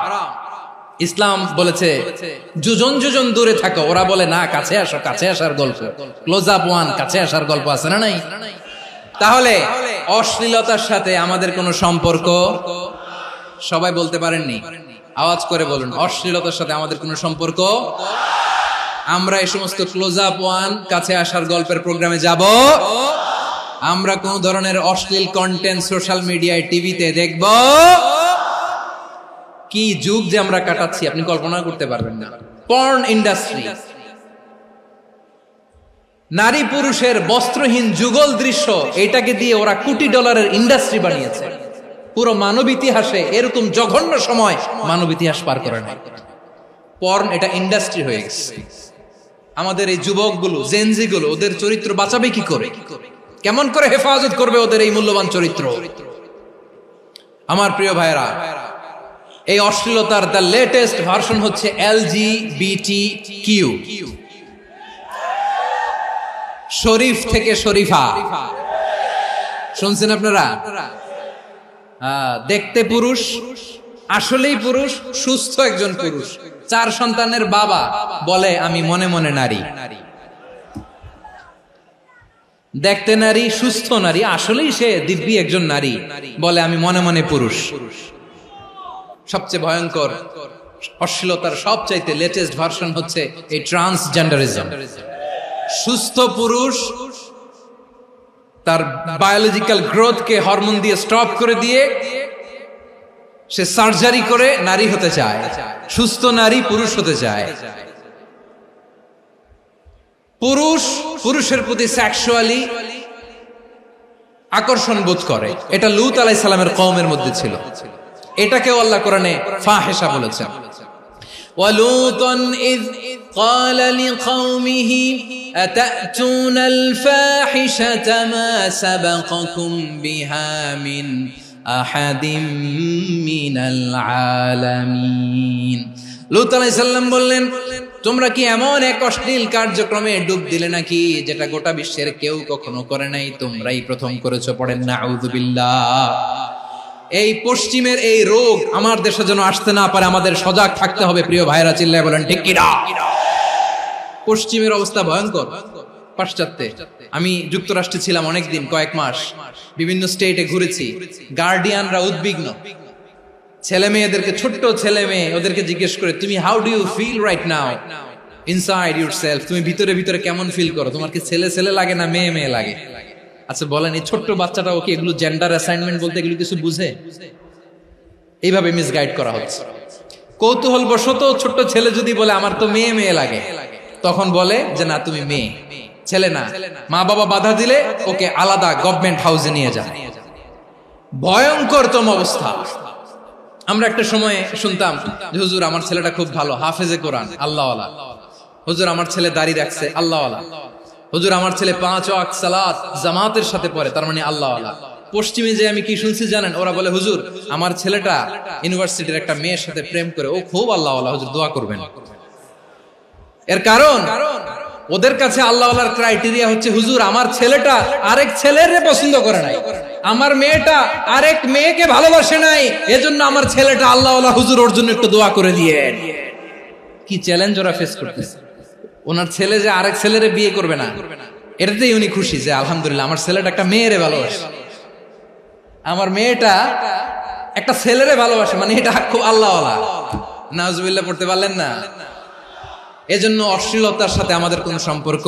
ইসলাম বলেছে যোজন যোজন দূরে থাকো, ওরা বলে না কাছে আসো, কাছে আসার গল্প, ক্লোজ আপ ওয়ান, কাছে আসার গল্প আছে না নাই? তাহলে অশ্লীলতার সাথে আমাদের কোনো সম্পর্ক? সবাই বলতে পারেননি, আওয়াজ করে বলুন, অশ্লীলতার সাথে আমাদের কোনো সম্পর্ক? আমরা এই সমস্ত ক্লোজ আপ ওয়ান, কাছে আসার গল্পের প্রোগ্রামে যাব? আমরা কোন ধরনের অশ্লীল কন্টেন্ট সোশ্যাল মিডিয়ায়, টিভিতে দেখব? কি যুগ যে আমরা কাটাচ্ছি আপনি কল্পনা করতে পারবেন না। পর্ন ইন্ডাস্ট্রি, নারী পুরুষের বস্ত্রহীন যুগল দৃশ্য, এটাকে দিয়ে ওরা কোটি ডলারের ইন্ডাস্ট্রি বানিয়েছে। পুরো মানব ইতিহাসে এরকম জঘন্য সময় মানব ইতিহাস পার করে না। পর্ন এটা ইন্ডাস্ট্রি হয়ে গেছে। আমাদের এই যুবকগুলো, জেনজি গুলো, ওদের চরিত্র বাঁচাবে কি করে? কেমন করে হেফাজত করবে ওদের এই মূল্যবান চরিত্র? আমার প্রিয় ভাইরা, এই অশ্লীলতার দ্য লেটেস্ট ভার্সন হচ্ছে LGBTQ, শরীফ থেকে শরীফা। শুনছেন আপনারা? দেখতে পুরুষ, আসলেই পুরুষ, সুস্থ একজন পুরুষ, 4 সন্তানের বাবা, বলে আমি মনে মনে নারী। দেখতে নারী, সুস্থ নারী, আসলেই সে দিব্যি একজন নারী, বলে আমি মনে মনে পুরুষ। সবচেয়ে ভয়ঙ্কর অশ্লীলতার সবচাইতে লেটেস্ট ভার্সন হচ্ছে এই ট্রান্সজেন্ডারিজম। সুস্থ পুরুষ তার বায়োলজিক্যাল গ্রোথকে হরমোন দিয়ে স্টপ করে দিয়ে সে সার্জারি করে নারী হতে চায়, সুস্থ নারী পুরুষ হতে চায়। পুরুষ পুরুষের প্রতি সেক্সুয়ালি আকর্ষণ বোধ করে, এটা লূত আলাইহিস সালামের কওমের মধ্যে ছিল। এটাকে আল্লাহ কোরআনে ফাহিশা বলেছেন। ওয়ালুতান ইয قال لقومه أتأتون الفاحشة ما سبقكم بها من أحد من العالمين। লূত আলাইহিস সালাম বললেন, তোমরা কি এমন এক অশ্লীল কার্যক্রমে ডুব দিলে নাকি যেটা গোটা বিশ্বের কেউ কখনো করে নাই, তোমরাই প্রথম করেছো। পড়েন নাউযুবিল্লাহ। এই পশ্চিমের এই রোগ আমার দেশে যেন আসতে না পারে, আমাদের সজাগ থাকতে হবে। প্রিয় ভাইরা, চিল্লায় বলেন ঠিক কি না? পশ্চিমের অবস্থা ভয়ঙ্কর। পাশ্চাত্যে, আমি যুক্তরাষ্ট্রে ছিলাম অনেকদিন, কয়েক মাস, বিভিন্ন স্টেটে ঘুরেছি। গার্ডিয়ানরা উদ্বিগ্ন, ছেলে মেয়েদেরকে, ছোট্ট ছেলে মেয়ে, ওদেরকে জিজ্ঞেস করে, তুমি how do you feel right now inside yourself? তুমি ভিতরে ভিতরে কেমন ফিল করো? তোমার কি ছেলে ছেলে লাগে না মেয়ে মেয়ে লাগে? আচ্ছা বলেন, এই ছোট্ট বাচ্চাটাও কি এগুলো জেন্ডার অ্যাসাইনমেন্ট বলতে এগুলো কিছু বুঝে? এইভাবে মিসগাইড করা হচ্ছে। কৌতূহল বশত ছোট্ট ছেলে যদি বলে আমার তো মেয়ে মেয়ে লাগে, তখন বলে যে না তুমি মেয়ে, ছেলে না। মা বাবা বাধা দিলে ওকে আলাদা গভর্নমেন্ট হাউসে নিয়ে যায়। ভয়ঙ্করতম অবস্থা। আমরা একটা সময় শুনতাম যে হুজুর আমার ছেলেটা খুব ভালো, হাফেজে কোরআন, আল্লাহওয়ালা। হুজুর আমার ছেলে দাড়ি রাখছে, আল্লাহওয়ালা। হুজুর আমার ছেলে 5 ওয়াক্ত সালাত জামাতের সাথে পড়ে, তার মানে আল্লাহওয়ালা। পশ্চিমে যে আমি কি শুনছি জানেন? ওরা বলে হুজুর আমার ছেলেটা ইউনিভার্সিটির একটা মেয়ের সাথে প্রেম করে, ও খুব আল্লাহওয়ালা, হুজুর দোয়া করবেন। এর কারণ ওদের কাছে আল্লাহওয়ালার ক্রাইটেরিয়া হচ্ছে, হুজুর আমার ছেলেটা আরেক ছেলের পছন্দ করে নাই, আমার মেয়েটা আরেক মেয়েকে ভালোবাসে নাই, এজন্য আমার ছেলেটা আল্লাহওয়ালা, হুজুর ওর জন্য একটু দোয়া করে দিয়ে। কি চ্যালেঞ্জ ওরা ফেস করতেছে। ওনার ছেলে যে আরেক ছেলেরে বিয়ে করবে না, এটাতেই উনি খুশি যে আলহামদুলিল্লাহ আমার ছেলেটা একটা মেয়েরে ভালোবাসে, আমার মেয়েটা একটা ছেলেরে ভালোবাসে, মানে এটা খুব আল্লাহওয়ালা। নাউজুবিল্লাহ পড়তে পারলেন না? এজন্য অশ্লীলতার সাথে আমাদের কোন সম্পর্ক।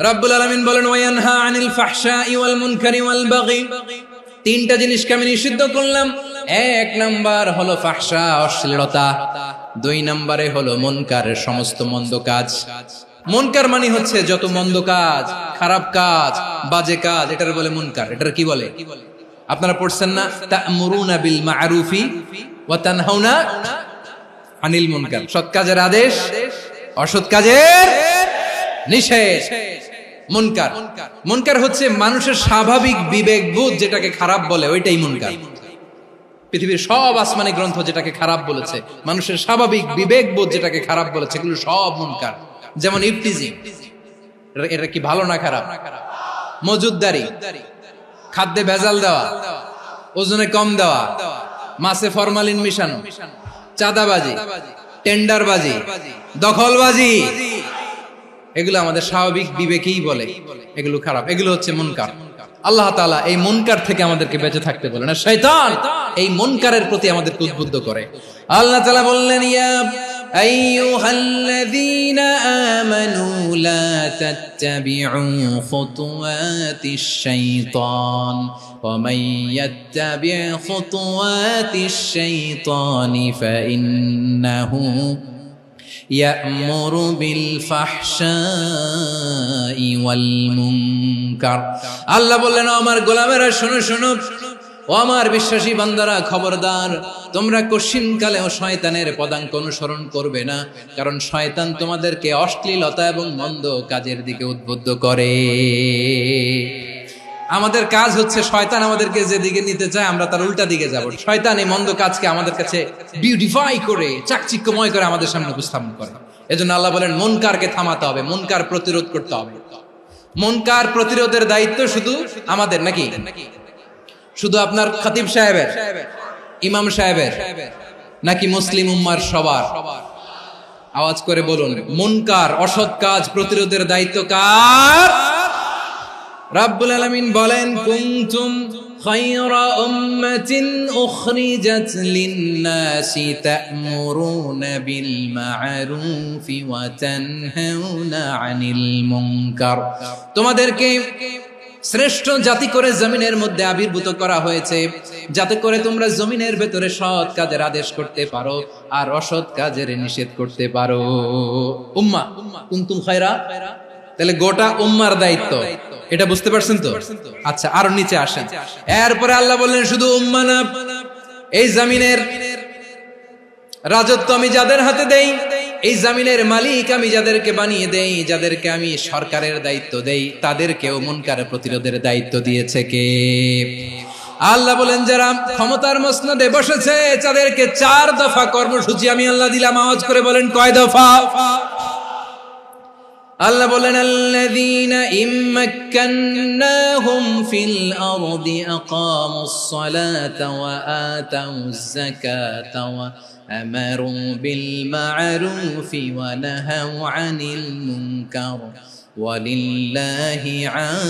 রাব্বুল আলামিন বলেন ওয়ায়ানহা আনিল ফাহশাই ওয়াল মুনকারি ওয়াল বাগি, তিনটা জিনিসকে আমি নিষিদ্ধ করলাম। এক নাম্বার হলো ফাহশা, অশ্লীলতা। দুই নম্বরে হলো মুনকার, সমস্ত মন্দ কাজ। মুনকার মানে হচ্ছে যত মন্দ কাজ, খারাপ কাজ, বাজে কাজ, এটার বলে মুনকার। এটার কি বলে? আপনারা পড়ছেন না, তা'মুরুনা বিল মা'রুফি ওয়া তানহাউনা আনিল মুনকার। সৎ কাজের আদেশ, অসৎ কাজের নিষেধ। মুনকার, মুনকার হচ্ছে মানুষের স্বাভাবিক বিবেকবোধ যেটাকে খারাপ বলে, ওইটাই মুনকার। পৃথিবীর সব আসমানি গ্রন্থ যেটাকে খারাপ বলেছে, মানুষের স্বাভাবিক বিবেকবোধ যেটাকে খারাপ বলেছে, এগুলো সব মুনকার। যেমন ইফতিজিং, এটা কি ভালো না খারাপ? মজুদদারি, খাদ্যে ভেজাল দেওয়া, ওজনে কম দেওয়া, মাছে ফরমালিন মিশানো, চাঁদাবাজি, টেন্ডারবাজি, দখলবাজি, এগুলো আমাদের স্বাভাবিক বিবেকেই বলে এগুলো খারাপ, এগুলো হচ্ছে মুনকার। আল্লাহ তাআলা এই মুনকার থেকে আমাদেরকে বেঁচে থাকতে বলেন, আর শয়তান এই মুনকারের প্রতি আমাদেরকে উদ্বুদ্ধ করে। আল্লাহ তাআলা বললেন, ইয়া আইয়ুহাল্লাযীনা আমানু লা তাত্তাবিউ খুতুওয়াতিশ শাইতান ওয়া মান ইয়াত্তাবি' খুতুওয়াতিশ শাইতানি ফাইন্নাহু ইয়া'মুরু বিল ফাহশাই ওয়াল মুনকার। আল্লাহ বললেন, আমার গোলামেরা শোনো শোনো, ও আমার বিশ্বাসী বান্দারা খবরদার, তোমরা কশিনকালেও শয়তানের পদাঙ্ক অনুসরণ করবে না, কারণ শয়তান তোমাদেরকে অশ্লীলতা এবং মন্দ কাজের দিকে উদ্বুদ্ধ করে। আমাদের কাজ হচ্ছে শয়তান আমাদেরকে যেদিকে নিতে চায় আমরা তার উল্টা দিকে যাব। শয়তান এই মন্দ কাজকে আমাদের কাছে বিউটিফাই করে, চাকচিক্যময় করে আমাদের সামনে উপস্থাপন করে। এজন্য আল্লাহ বলেন মুনকারকে থামাতে হবে, মুনকার প্রতিরোধ করতে হবে। মুনকার প্রতিরোধের দায়িত্ব শুধু আমাদের নাকি? শুধু আপনার খতিব সাহেবের, ইমাম সাহেবের, নাকি মুসলিম উম্মার সবার? আওয়াজ করে বলুন, মুনকার অসৎ কাজ প্রতিরোধের দায়িত্ব কার? রাব্বুল আলামিন বলেন, কুনতুম খায়রা উম্মাতিন উখরিজাত লিন-নাসি তা'মুরুনা বিল মা'রুফি ওয়া তানহাউনা আনিল মুনকার। তোমাদেরকে শ্রেষ্ঠ জাতি করে জমিনের মধ্যে আবির্ভূত করা হয়েছে, যাতে করে তোমরা জমিনের ভেতরে সৎ কাজের আদেশ করতে পারো আর অসৎ কাজের নিষেধ করতে পারো। উম্মাহ, কুনতুম খায়রা, তাহলে গোটা উম্মার দায়িত্ব, এটা বুঝতে পারছেন তো? আচ্ছা, আরো নিচে আসেন। এরপরে আল্লাহ বললেন, শুধু উম্মাহ না, এই জমিনের রাজত্ব আমি যাদের হাতে দেই, এই জমিনের মালিক আমি যাদেরকে বানিয়ে দেই, যাদেরকে আমি সরকারের দায়িত্ব দেই, তাদেরকেও মুনকার প্রতিরোধের দায়িত্ব দিয়েছে কে? আল্লাহ বলেন, যারা ক্ষমতার মসনদে বসেছে তাদেরকে 4 দফা কর্মসূচি আমি আল্লাহ দিলাম। আওয়াজ করে বলেন, কয় দফা? আল্লাহ বলেন, আল্লাযীনা ইম্মাক্কান্নাহুম ফিল আরদি আকামুস সালাতা ওয়া আতাউয যাকাতা ওয়া আমারু বিল মা'রুফি ওয়া নাহাউ আনিল মুনকার ওয়ালিল্লাহি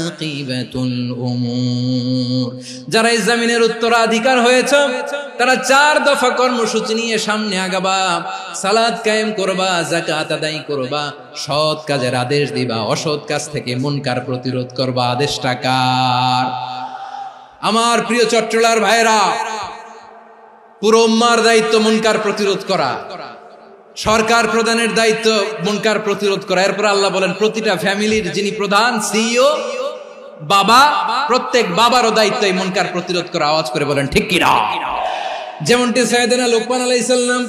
আকিবাতুল উমুর। যারা এই জমিনের উত্তরাধিকার হয়েছে তারা 4 দফা কর্মসূচি নিয়ে সামনে আগাবা। সালাত কায়েম করবা, যাকাত আদায় করবা, সৎ কাজের আদেশ দিবা, অসৎ কাজ থেকে মুনকার প্রতিরোধ করবা। আদেশটা কার? আমার প্রিয় চট্টলার ভাইরা, পুরো উম্মার দায়িত্ব মুনকার প্রতিরোধ করা, সরকার প্রধানের দায়িত্ব মুনকার প্রতিরোধ করা। এরপর আল্লাহ বলেন, প্রতিটা ফ্যামিলির যিনি প্রধান সিইও বাবা, প্রত্যেক বাবারও দায়িত্ব এই মুনকার প্রতিরোধ করা। আওয়াজ করে বলেন ঠিক কি না? যেমনটি সাইয়েদনা লুকমান আলাইহিস সালাম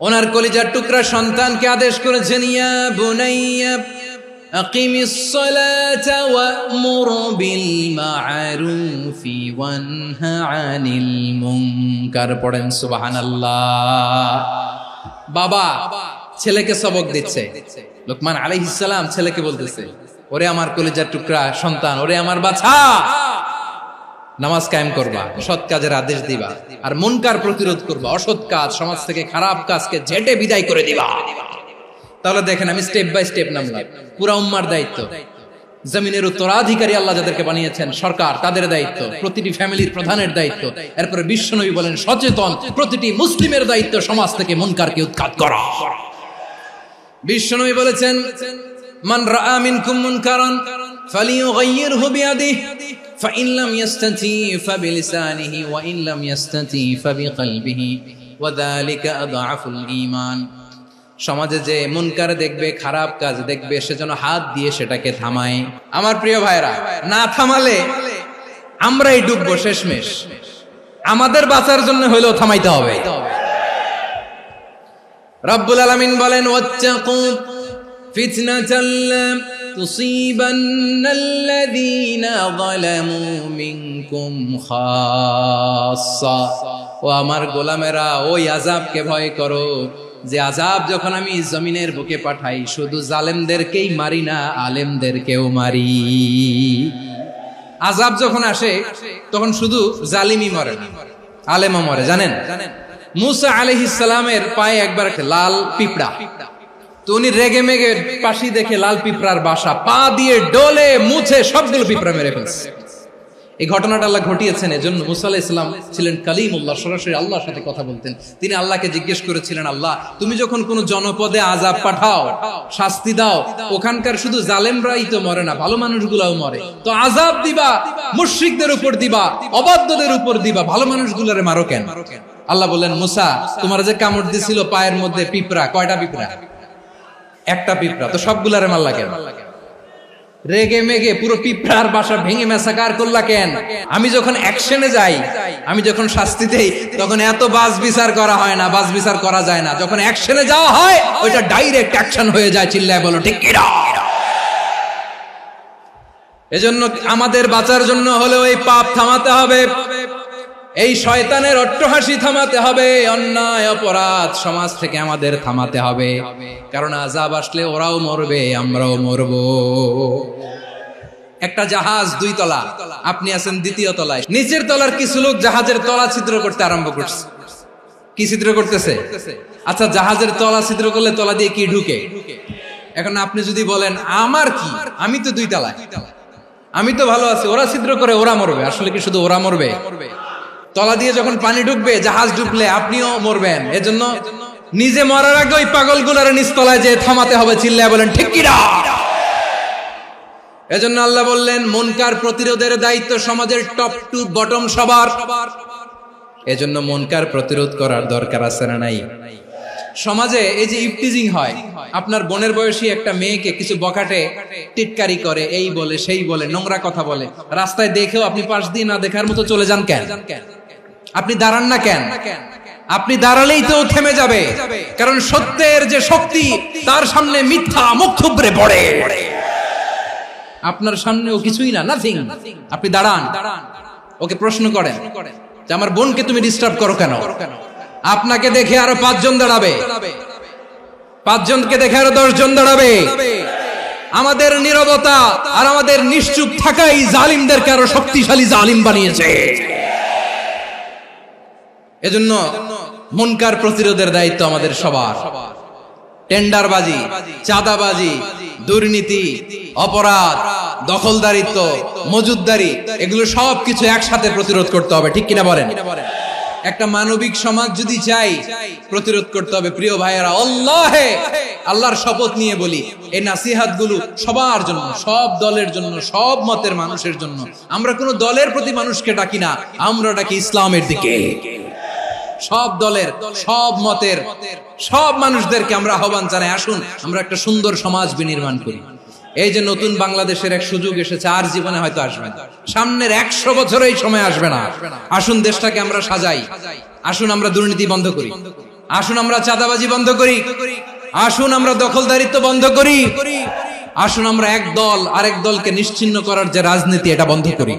ওনার কলিজার টুকরা সন্তানকে আদেশ করেছেন, ইয়া বুনাইয়া আকিমিস সালাতা ওয়া'মুর বিল মা'রুফি ওয়ানহা আনিল মুনকার। পড়েন সুবহানাল্লাহ। বাবা ছেলেকে সবক দিচ্ছে। লোকমান আলাইহিস সালাম ছেলেকে বলতেছে, ওরে আমার কলিজার টুকরা সন্তান, ওরে আমার বাছা, নামাজ কায়েম করবা, সৎ কাজের আদেশ দিবা, আর মুনকার প্রতিরোধ করবা, অসৎ কাজ, সমাজ থেকে খারাপ কাজকে ঝেঁটে বিদায় করে দিবা। তাহলে দেখেন, আমি স্টেপ বাই স্টেপ নামলাম। পুরা উম্মার দায়িত্ব, জমিনের উত্তরাধিকারী আল্লাহ যাদেরকে বানিয়েছেন সরকার, তাদের দায়িত্ব, প্রতিটি ফ্যামিলির প্রধানের দায়িত্ব, এরপরে বিশ্বনবী বলেন সচেতন প্রতিটি মুসলিমের দায়িত্ব সমাজ থেকে মুনকারকে উৎখাত করা। বিশ্বনবী বলেছেন, মান রাআ মিনকুম মুনকারান ফালিয়ুগাইয়িরহু বিয়াদিহি ফাইন লাম ইয়াসতাতি ফাবিলিসানিহি ওয়া ইন লাম ইয়াসতাতি ফাবিকলবিহি ওয়া যালিকা আযআফুল ঈমান। সমাজে যে মুনকার দেখবে, খারাপ কাজ দেখবে, সে যেন হাত দিয়ে সেটাকে থামায়। আমার প্রিয় ভাইরা, না থামালে আমরাই ডুববো শেষমেশ। আমাদের বাঁচার জন্য হইলেও থামাইতে হবে। রব্বুল আলামিন বলেন, ওয়াত্তাকু ফিতনাতাল লা তুসিবান্নাল্লাযীনা যালামু মিনকুম খাসসা। ও আমার গোলামেরা, ওই আযাবকে ভয় করো যে আযাব যখন আমি জমিনের বুকে পাঠাই, শুধু জালেমদেরকেই মারি না, আলেমদেরকেও মারি। আযাব যখন আসে তখন শুধু জালিমই মরে না, আলেমও মরে। জানেন, মুসা আলাইহিস সালামের পায়ে একবার লাল পিঁপড়া, তো উনি রেগে মেগে পাশি দেখে লাল পিঁপড়ার বাসা, পা দিয়ে ডলে মুছে সবগুলো পিঁপড়া মেরে ফেলছে। এই ঘটনাটা আল্লাহ ঘটিয়েছেন। এজন্য মুসা আলাইহিস সালাম ছিলেন কালিমুল্লাহ, সরাসরি আল্লাহর সাথে কথা বলতেন। তিনি আল্লাহকে জিজ্ঞেস করেছিলেন, আল্লাহ তুমি যখন কোন জনপদে আযাব পাঠাও, শাস্তি দাও, ওখানকার শুধু জালেমরাই তো মরে না, ভালো মানুষগুলাও মরে, তো আযাব দিবা মুশরিকদের উপর দিবা, অবাধ্যদের উপর দিবা, ভালো মানুষগুলোরে মারো কেন? আল্লাহ বললেন, মুসা তোমার যে কামড় দিছিল পায়ের মধ্যে পিঁপড়া, কয়টা পিঁপড়া? একটা পিঁপড়া, তো সবগুলারে মারলা কেন? রেগে মেগে পুরো পিঁপড়ার বাসা ভেঙে মেসাকার করলা কেন? আমি যখন অ্যাকশনে যাই, আমি যখন শাস্তি দেই, তখন এত বাস বিচার করা হয় না, বাস বিচার করা যায় না। যখন অ্যাকশনে যাওয়া হয়, ওইটা ডাইরেক্ট অ্যাকশন হয়ে যায়। চিল্লায় বলো ঠিক কি না? এজন্য আমাদের বাঁচার জন্য হলেও এই পাপ থামাতে হবে, এই শয়তানের অট্টহাসি থামাতে হবে, অন্যায় অপরাধ সমাজ থেকে আমাদের থামাতে হবে। কারণ আযাব আসলে ওরাও মরবে, আমরাও মরব। একটা জাহাজ 2 তলা, আপনি আছেন 2য় তলায়। নিচের তলার কিছু লোক জাহাজের তলা ছিদ্র করতে আরম্ভ করছে। কি ছিদ্র করতেছে? আচ্ছা, জাহাজের তলা ছিদ্র করলে তলা দিয়ে কি ঢুকে? এখন আপনি যদি বলেন আমার কি, আমি তো 2 তলায়, আমি তো ভালো আছি, ওরা ছিদ্র করে ওরা মরবে। আসলে কি শুধু ওরা মরবে? তলা দিয়ে যখন পানি ঢুকবে, জাহাজ ঢুকলে আপনিও মরবেন। এজন্য নিজে মরার আগে ওই পাগলগুলোর নিচতলায় যে থামাতে হবে। চিল্লায় বলেন ঠিক কি না? এজন্য আল্লাহ বললেন, মুনকার প্রতিরোধের দায়িত্ব সমাজের টপ টু বটম সবার। এজন্য মুনকার প্রতিরোধ করার দরকার আছে না নাই? সমাজে এই যে ইফটিজিং হয়, আপনার বোনের বয়সী একটা মেয়েকে কিছু বকাটে টিটকারি করে, এই বলে সেই বলে, নোংরা কথা বলে, রাস্তায় দেখেও আপনি পাশ দিয়ে না দেখার মতো চলে যান কেন? আপনি দাঁড়ান না কেন? আপনি দাঁড়ালেই তো থেমে যাবে, কারণ সত্যের যে শক্তি, তার সামনে মিথ্যা মুখ থুবড়ে পড়ে। আপনার সামনে ও কিছুই না, নাথিং। আপনি দাঁড়ান, ওকে প্রশ্ন করেন যে আমার বোনকে তুমি ডিস্টার্ব করো কেন? আপনাকে দেখে আরো 5 জন দাঁড়াবে, 5 জনকে দেখে আরো 10 জন দাঁড়াবে। আমাদের নীরবতা আর আমাদের নিশ্চুপ থাকাই জালিমদেরকে আরো শক্তিশালী জালিম বানিয়েছে। এজন্য মুনকার প্রতিরোধের দায়িত্ব আমাদের সবার। টেন্ডারবাজি, চাঁদাবাজি, দুর্নীতি, অপরাধ, দখলদারিত্ব, মজুদদারি, এগুলো সবকিছু একসাথে প্রতিরোধ করতে হবে। ঠিক কিনা বলেন? একটা মানবিক সমাজ যদি চাই, প্রতিরোধ করতে হবে। প্রিয় ভাইয়েরা, আল্লাহর শপথ নিয়ে বলি, এই নাসিহাত গুলো সবার জন্য, সব দলের জন্য, সব মতের মানুষের জন্য। আমরা কোনো দলের প্রতি মানুষকে ডাকি না, আমরা ডাকি ইসলামের দিকে। সব দলের, সব মতের, সব মানুষদেরকে আমরা আহ্বান জানাই, আসুন আমরা একটা সুন্দর সমাজ বিনির্মাণ করি। এই যে নতুন বাংলাদেশের এক সুযোগ এসেছে, আর জীবনে হয়তো আসবে না, সামনের 100 বছর এই সময় আসবে না। আসুন দেশটাকে আমরা সাজাই, আসুন আমরা দুর্নীতি বন্ধ করি, আসুন আমরা চাঁদাবাজি বন্ধ করি, আসুন আমরা দখলদারিত্ব বন্ধ করি, আসুন আমরা এক দল আরেক দলকে নিশ্চিহ্ন করার যে রাজনীতি, এটা বন্ধ করি।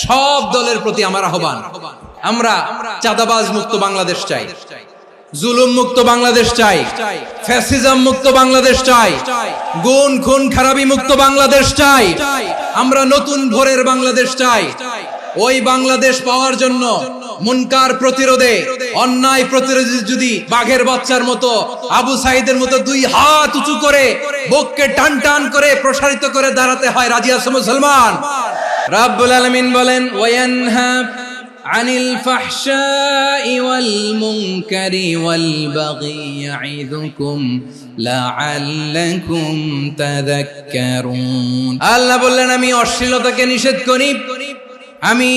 সব দলের প্রতি আমার আহ্বান, আমরা চাঁদাবাজ মুক্ত বাংলাদেশ চাই, জুলুম মুক্ত বাংলাদেশ চাই, ফ্যাসিজম মুক্ত বাংলাদেশ চাই, গুণ খুন খারাপি মুক্ত বাংলাদেশ চাই, আমরা নতুন ভোরের বাংলাদেশ চাই। ওই বাংলাদেশ পাওয়ার জন্য মুনকার প্রতিরোধে, অন্যায় প্রতিরোধে যদি বাঘের বাচ্চার মতো, আবু সাইদের মতো দুই হাত উঁচু করে বুককে টান টান করে প্রসারিত করে দাঁড়াতে হয়, রাজি আছো মুসলমান? রাব্বুল আলামিন বলেন ওয়ায়ানহা আনিল ফাহশাই ওয়াল মুনকারি ওয়াল বাগি ইয়াইযুকুম লাআল্লাকুম তাযাক্কারুন। আল্লাহ বললেন আমি অশ্লীলতাকে নিষেধ করি, আমি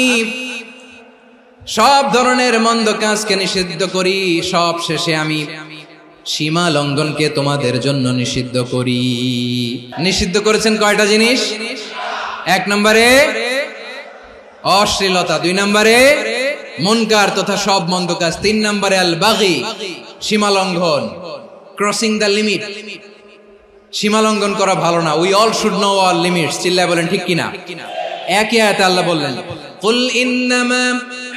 সব ধরনের মন্দ কাজকে নিষিদ্ধ করি, সব শেষে আমি সীমা লঙ্ঘনকে তোমাদের জন্য নিষিদ্ধ করি। নিষিদ্ধ করেছেন কয়টা জিনিস? 1 নম্বরে অশ্লীলতা, 2 নম্বরে মুনকার তথা সব মন্দ কাজ, 3 নম্বরে আল বাগি সীমা লঙ্ঘন, ক্রসিং দ্য লিমিট। সীমা লঙ্ঘন করা ভালো না। We all should know our limits. চিল্লায় বলেন ঠিক কিনা? একই আয়াতে আল্লাহ বললেন কুল ইন্নামা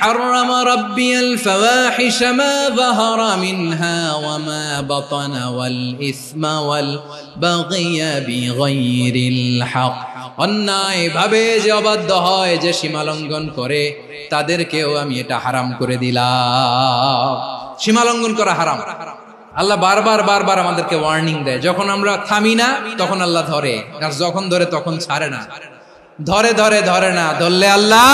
হারামা রাব্বিয়াল ফাওয়াহিশা মা যাহারা মিনহা ওয়া মা বাতানা ওয়াল ইসমা ওয়াল বাগিয়া বিগাইরিল হক। অন্যায় ভাবে যে অবাধ্য হয়, যে সীমা লঙ্ঘন করে, তাদেরকেও আমি এটা হারাম করে দিলাম। সীমা লঙ্ঘন করা হারাম। আল্লাহ বারবার বারবার আমাদেরকে ওয়ার্নিং দেয়। যখন আমরা থামি না তখন আল্লাহ ধরে, আর যখন ধরে তখন ছাড়ে না। ধরে ধরে ধরে না, ধরলে আল্লাহ।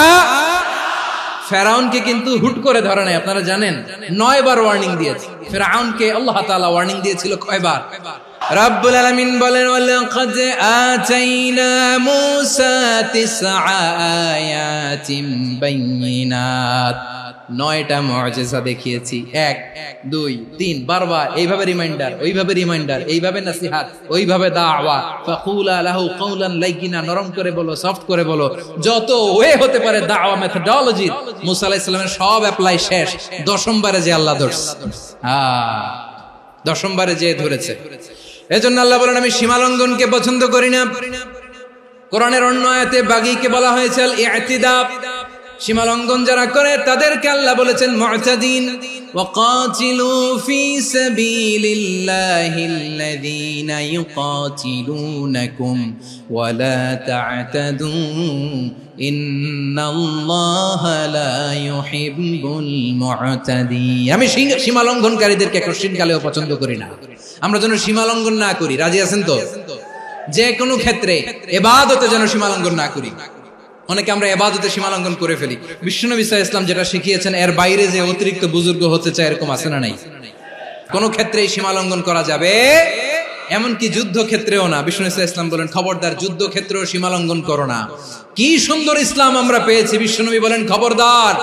ফেরাউনকে কিন্তু হুট করে ধরে নাই, আপনারা জানেন 9 বার ওয়ার্নিং দিয়েছে। ফেরাউনকে আল্লাহ তাআলা ওয়ার্নিং দিয়েছিল কয়বার? রাব্বুল আলামিন বলেন ওয়ালাকাদ আতাইনা মূসা 9 আয়াতিন বাইয়িনাত। 9টা মুআজিজা দেখিয়েছি। 1 2 3 বারবার এইভাবে রিমাইন্ডার, ওইভাবে রিমাইন্ডার, এইভাবে নসিহত, ওইভাবে দাওয়া। ফাকুলা লাহু কাওলান লাইয়িনা, নরম করে বলো, সফট করে বলো, যত ওয়ে হতে পারে দাওয়া মেথডোলজি। মুসা আলাইহিস সালামের সব অ্যাপ্লাই শেষ। 10ম বারে যে আল্লাহ ধরছে, 10ম বারে যে ধরেছে। এজন্য আল্লাহ বলেন আমি সীমা লঙ্ঘনকে পছন্দ করি না। কোরআনের অন্য আয়াতে বাগীকে বলা হয়েছে আল ইতিদা। সীমা লঙ্ঘন যারা করে তাদেরকে আল্লাহ বলেছেন মুতাদিন। ওয়াকাতিলু ফি সাবিলিল্লাহিল্লাযীনা ইউকাতিলুনাকুম ওয়া লা তা'তাদু ইন্নাল্লাহা লা ইউহিব্বুল মুতাদিন। আমি সীমা লঙ্ঘনকারীদেরকে কোশ্চিনকালেও পছন্দ করি না। আমরা যেন সীমা লঙ্ঘন না করি, রাজি আছেন তো? যে কোনো ক্ষেত্রে ইবাদতে যেন সীমা লঙ্ঘন না করি। অনেকে আমরা ইবাদতে সীমা লঙ্ঘন করে ফেলি। বিশ্বনবী সাল্লাল্লাহু আলাইহি ওয়াসাল্লাম যেটা শিখিয়েছেন এর বাইরে যে অতিরিক্ত বুজুর্গ হতে চায়, এরকম আছে না নাই? কোন ক্ষেত্রেই সীমা লঙ্ঘন করা যাবে, এমনকি যুদ্ধ ক্ষেত্রেও না। বিশ্বনবী সাল্লাল্লাহু আলাইহি ওয়াসাল্লাম বলেন খবরদার যুদ্ধ ক্ষেত্রেও সীমা লঙ্ঘন করো না। কি সুন্দর ইসলাম আমরা পেয়েছি। বিশ্বনবী বলেন খবরদার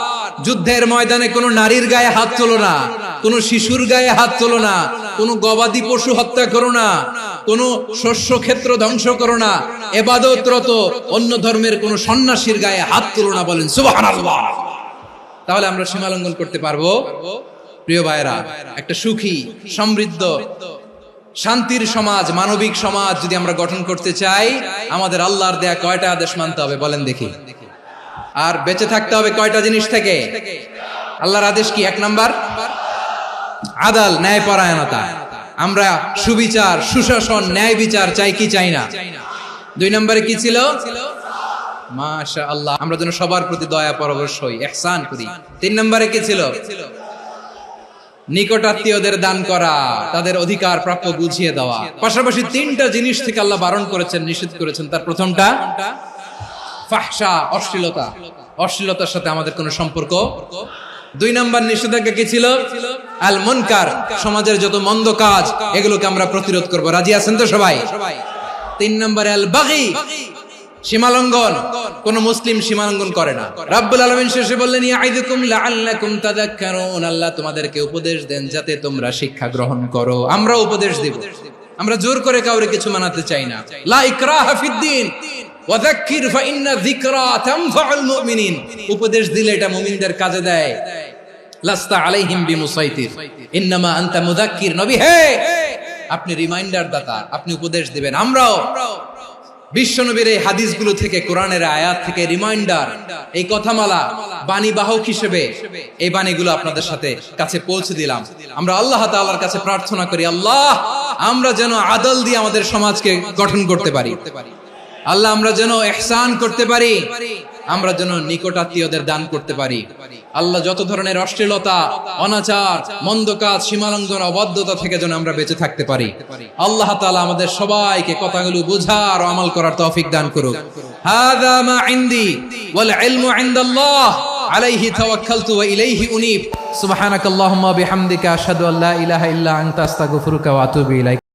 যুদ্ধের ময়দানে কোনো নারীর গায়ে হাত তোলো না, কোনো শিশুর গায়ে হাত তোলো না, কোনো গবাদি পশু হত্যা করো না, কোনো শস্য ক্ষেত্র ধ্বংস করো না, ইবাদতরত অন্য ধর্মের কোনো সন্ন্যাসীর গায়ে হাত তোলো না। বলেন সুবহানাল্লাহ। তাহলে আমরা সীমা লঙ্ঘন করতে পারবো? প্রিয় ভাইরা, একটা সুখী, সমৃদ্ধ, শান্তির সমাজ, মানবিক সমাজ যদি আমরা গঠন করতে চাই, আমাদের আল্লাহর দেয়া কয়টা আদেশ মানতে হবে বলেন দেখি? আর বেঁচে থাকতে হবে কয়টা জিনিস থেকে? আল্লাহর আদেশ কি? 1 নাম্বার আদাল, ন্যায়পরায়ণতা। আমরা সুবিচার, সুশাসন, ন্যায় বিচার চাই কি চাই না? 2 নম্বরে কি ছিল? মাশাআল্লাহ, আমরা যেন সবার প্রতি দয়া পরবশ হই, ইহসান করি। 3 নম্বরে কি ছিল? নিকটাত্মীয়দের দান করা, তাদের অধিকার প্রাপ্য বুঝিয়ে দেওয়া। পাশাপাশি 3টা জিনিস থেকে আল্লাহ বারণ করেছেন, নিষেধ করেছেন। তার প্রথমটা ফাহশা, অশ্লীলতা। অশ্লীলতার সাথে আমাদের কোনো সম্পর্ক। 2 নম্বর নিষেধাজ্ঞা কি ছিল? আল মুনকার, সমাজের যত মন্দ কাজ এগুলোকে আমরা প্রতিরোধ করব। রাজি আছেন তো সবাই? 3 নম্বরে আল বাগী, সীমালঙ্ঘন। কোন মুসলিম সীমালঙ্ঘন করে না। রাব্বুল আলামিন শেষে বললেন ইয়াইদুকুম লাআল্লাকুম তাযাক্কারুন। আল্লাহ তোমাদেরকে উপদেশ দেন যাতে তোমরা শিক্ষা গ্রহণ করো। আমরা উপদেশ দেব, আমরা জোর করে কাউরে কিছু মানাতে চাই না। লা ইকরাহা ফিদ্দিন ওয়াযাক্কির ফাইন্না যিকরা তানফাউল মুমিনিন। উপদেশ দিলে এটা মুমিনদের কাজে দেয়। লাস্তা আলাইহিম বিমুসাইতির ইন্নামা আনতা মুযাক্কির। নবী হে, আপনি রিমাইন্ডার দাতা, আপনি উপদেশ দিবেন। আমরাও বিশ্বনবীর এই হাদিসগুলো থেকে, কোরআনের আয়াত থেকে রিমাইন্ডার, এই কথামালা বাণী বাহক হিসেবে এই বাণীগুলো আপনাদের সাথে কাছে পৌঁছে দিলাম। আমরা আল্লাহ তাআলার কাছে প্রার্থনা করি, আল্লাহ আমরা যেন আদল দিয়ে আমাদের সমাজকে গঠন করতে পারি। আল্লাহ আমরা যেন ইহসান করতে পারি, আমরা যেন নিকটাত্মীয়দের দান করতে পারি। আল্লাহ যত ধরনের অশ্লীলতা, অনাচার, মন্দ কাজ, সীমালঙ্ঘন, অবাধ্যতা থেকে যেন আমরা বেঁচে থাকতে পারি। আল্লাহ তাআলা আমাদের সবাইকে কথাগুলো বোঝার ও আমল করার তৌফিক দান করুক। হাযা মা ইনদি ওয়াল ইলমু ইনদাল্লাহ আলাইহি তাওয়াক্কালতু ওয়া ইলাইহি উনীব। সুবহানাকাল্লাহুম্মা বিহামদিকা আশহাদু আল্লা ইলাহা ইল্লা আনতা আস্তাগফিরুকা ওয়া আতুবু ইলাইক।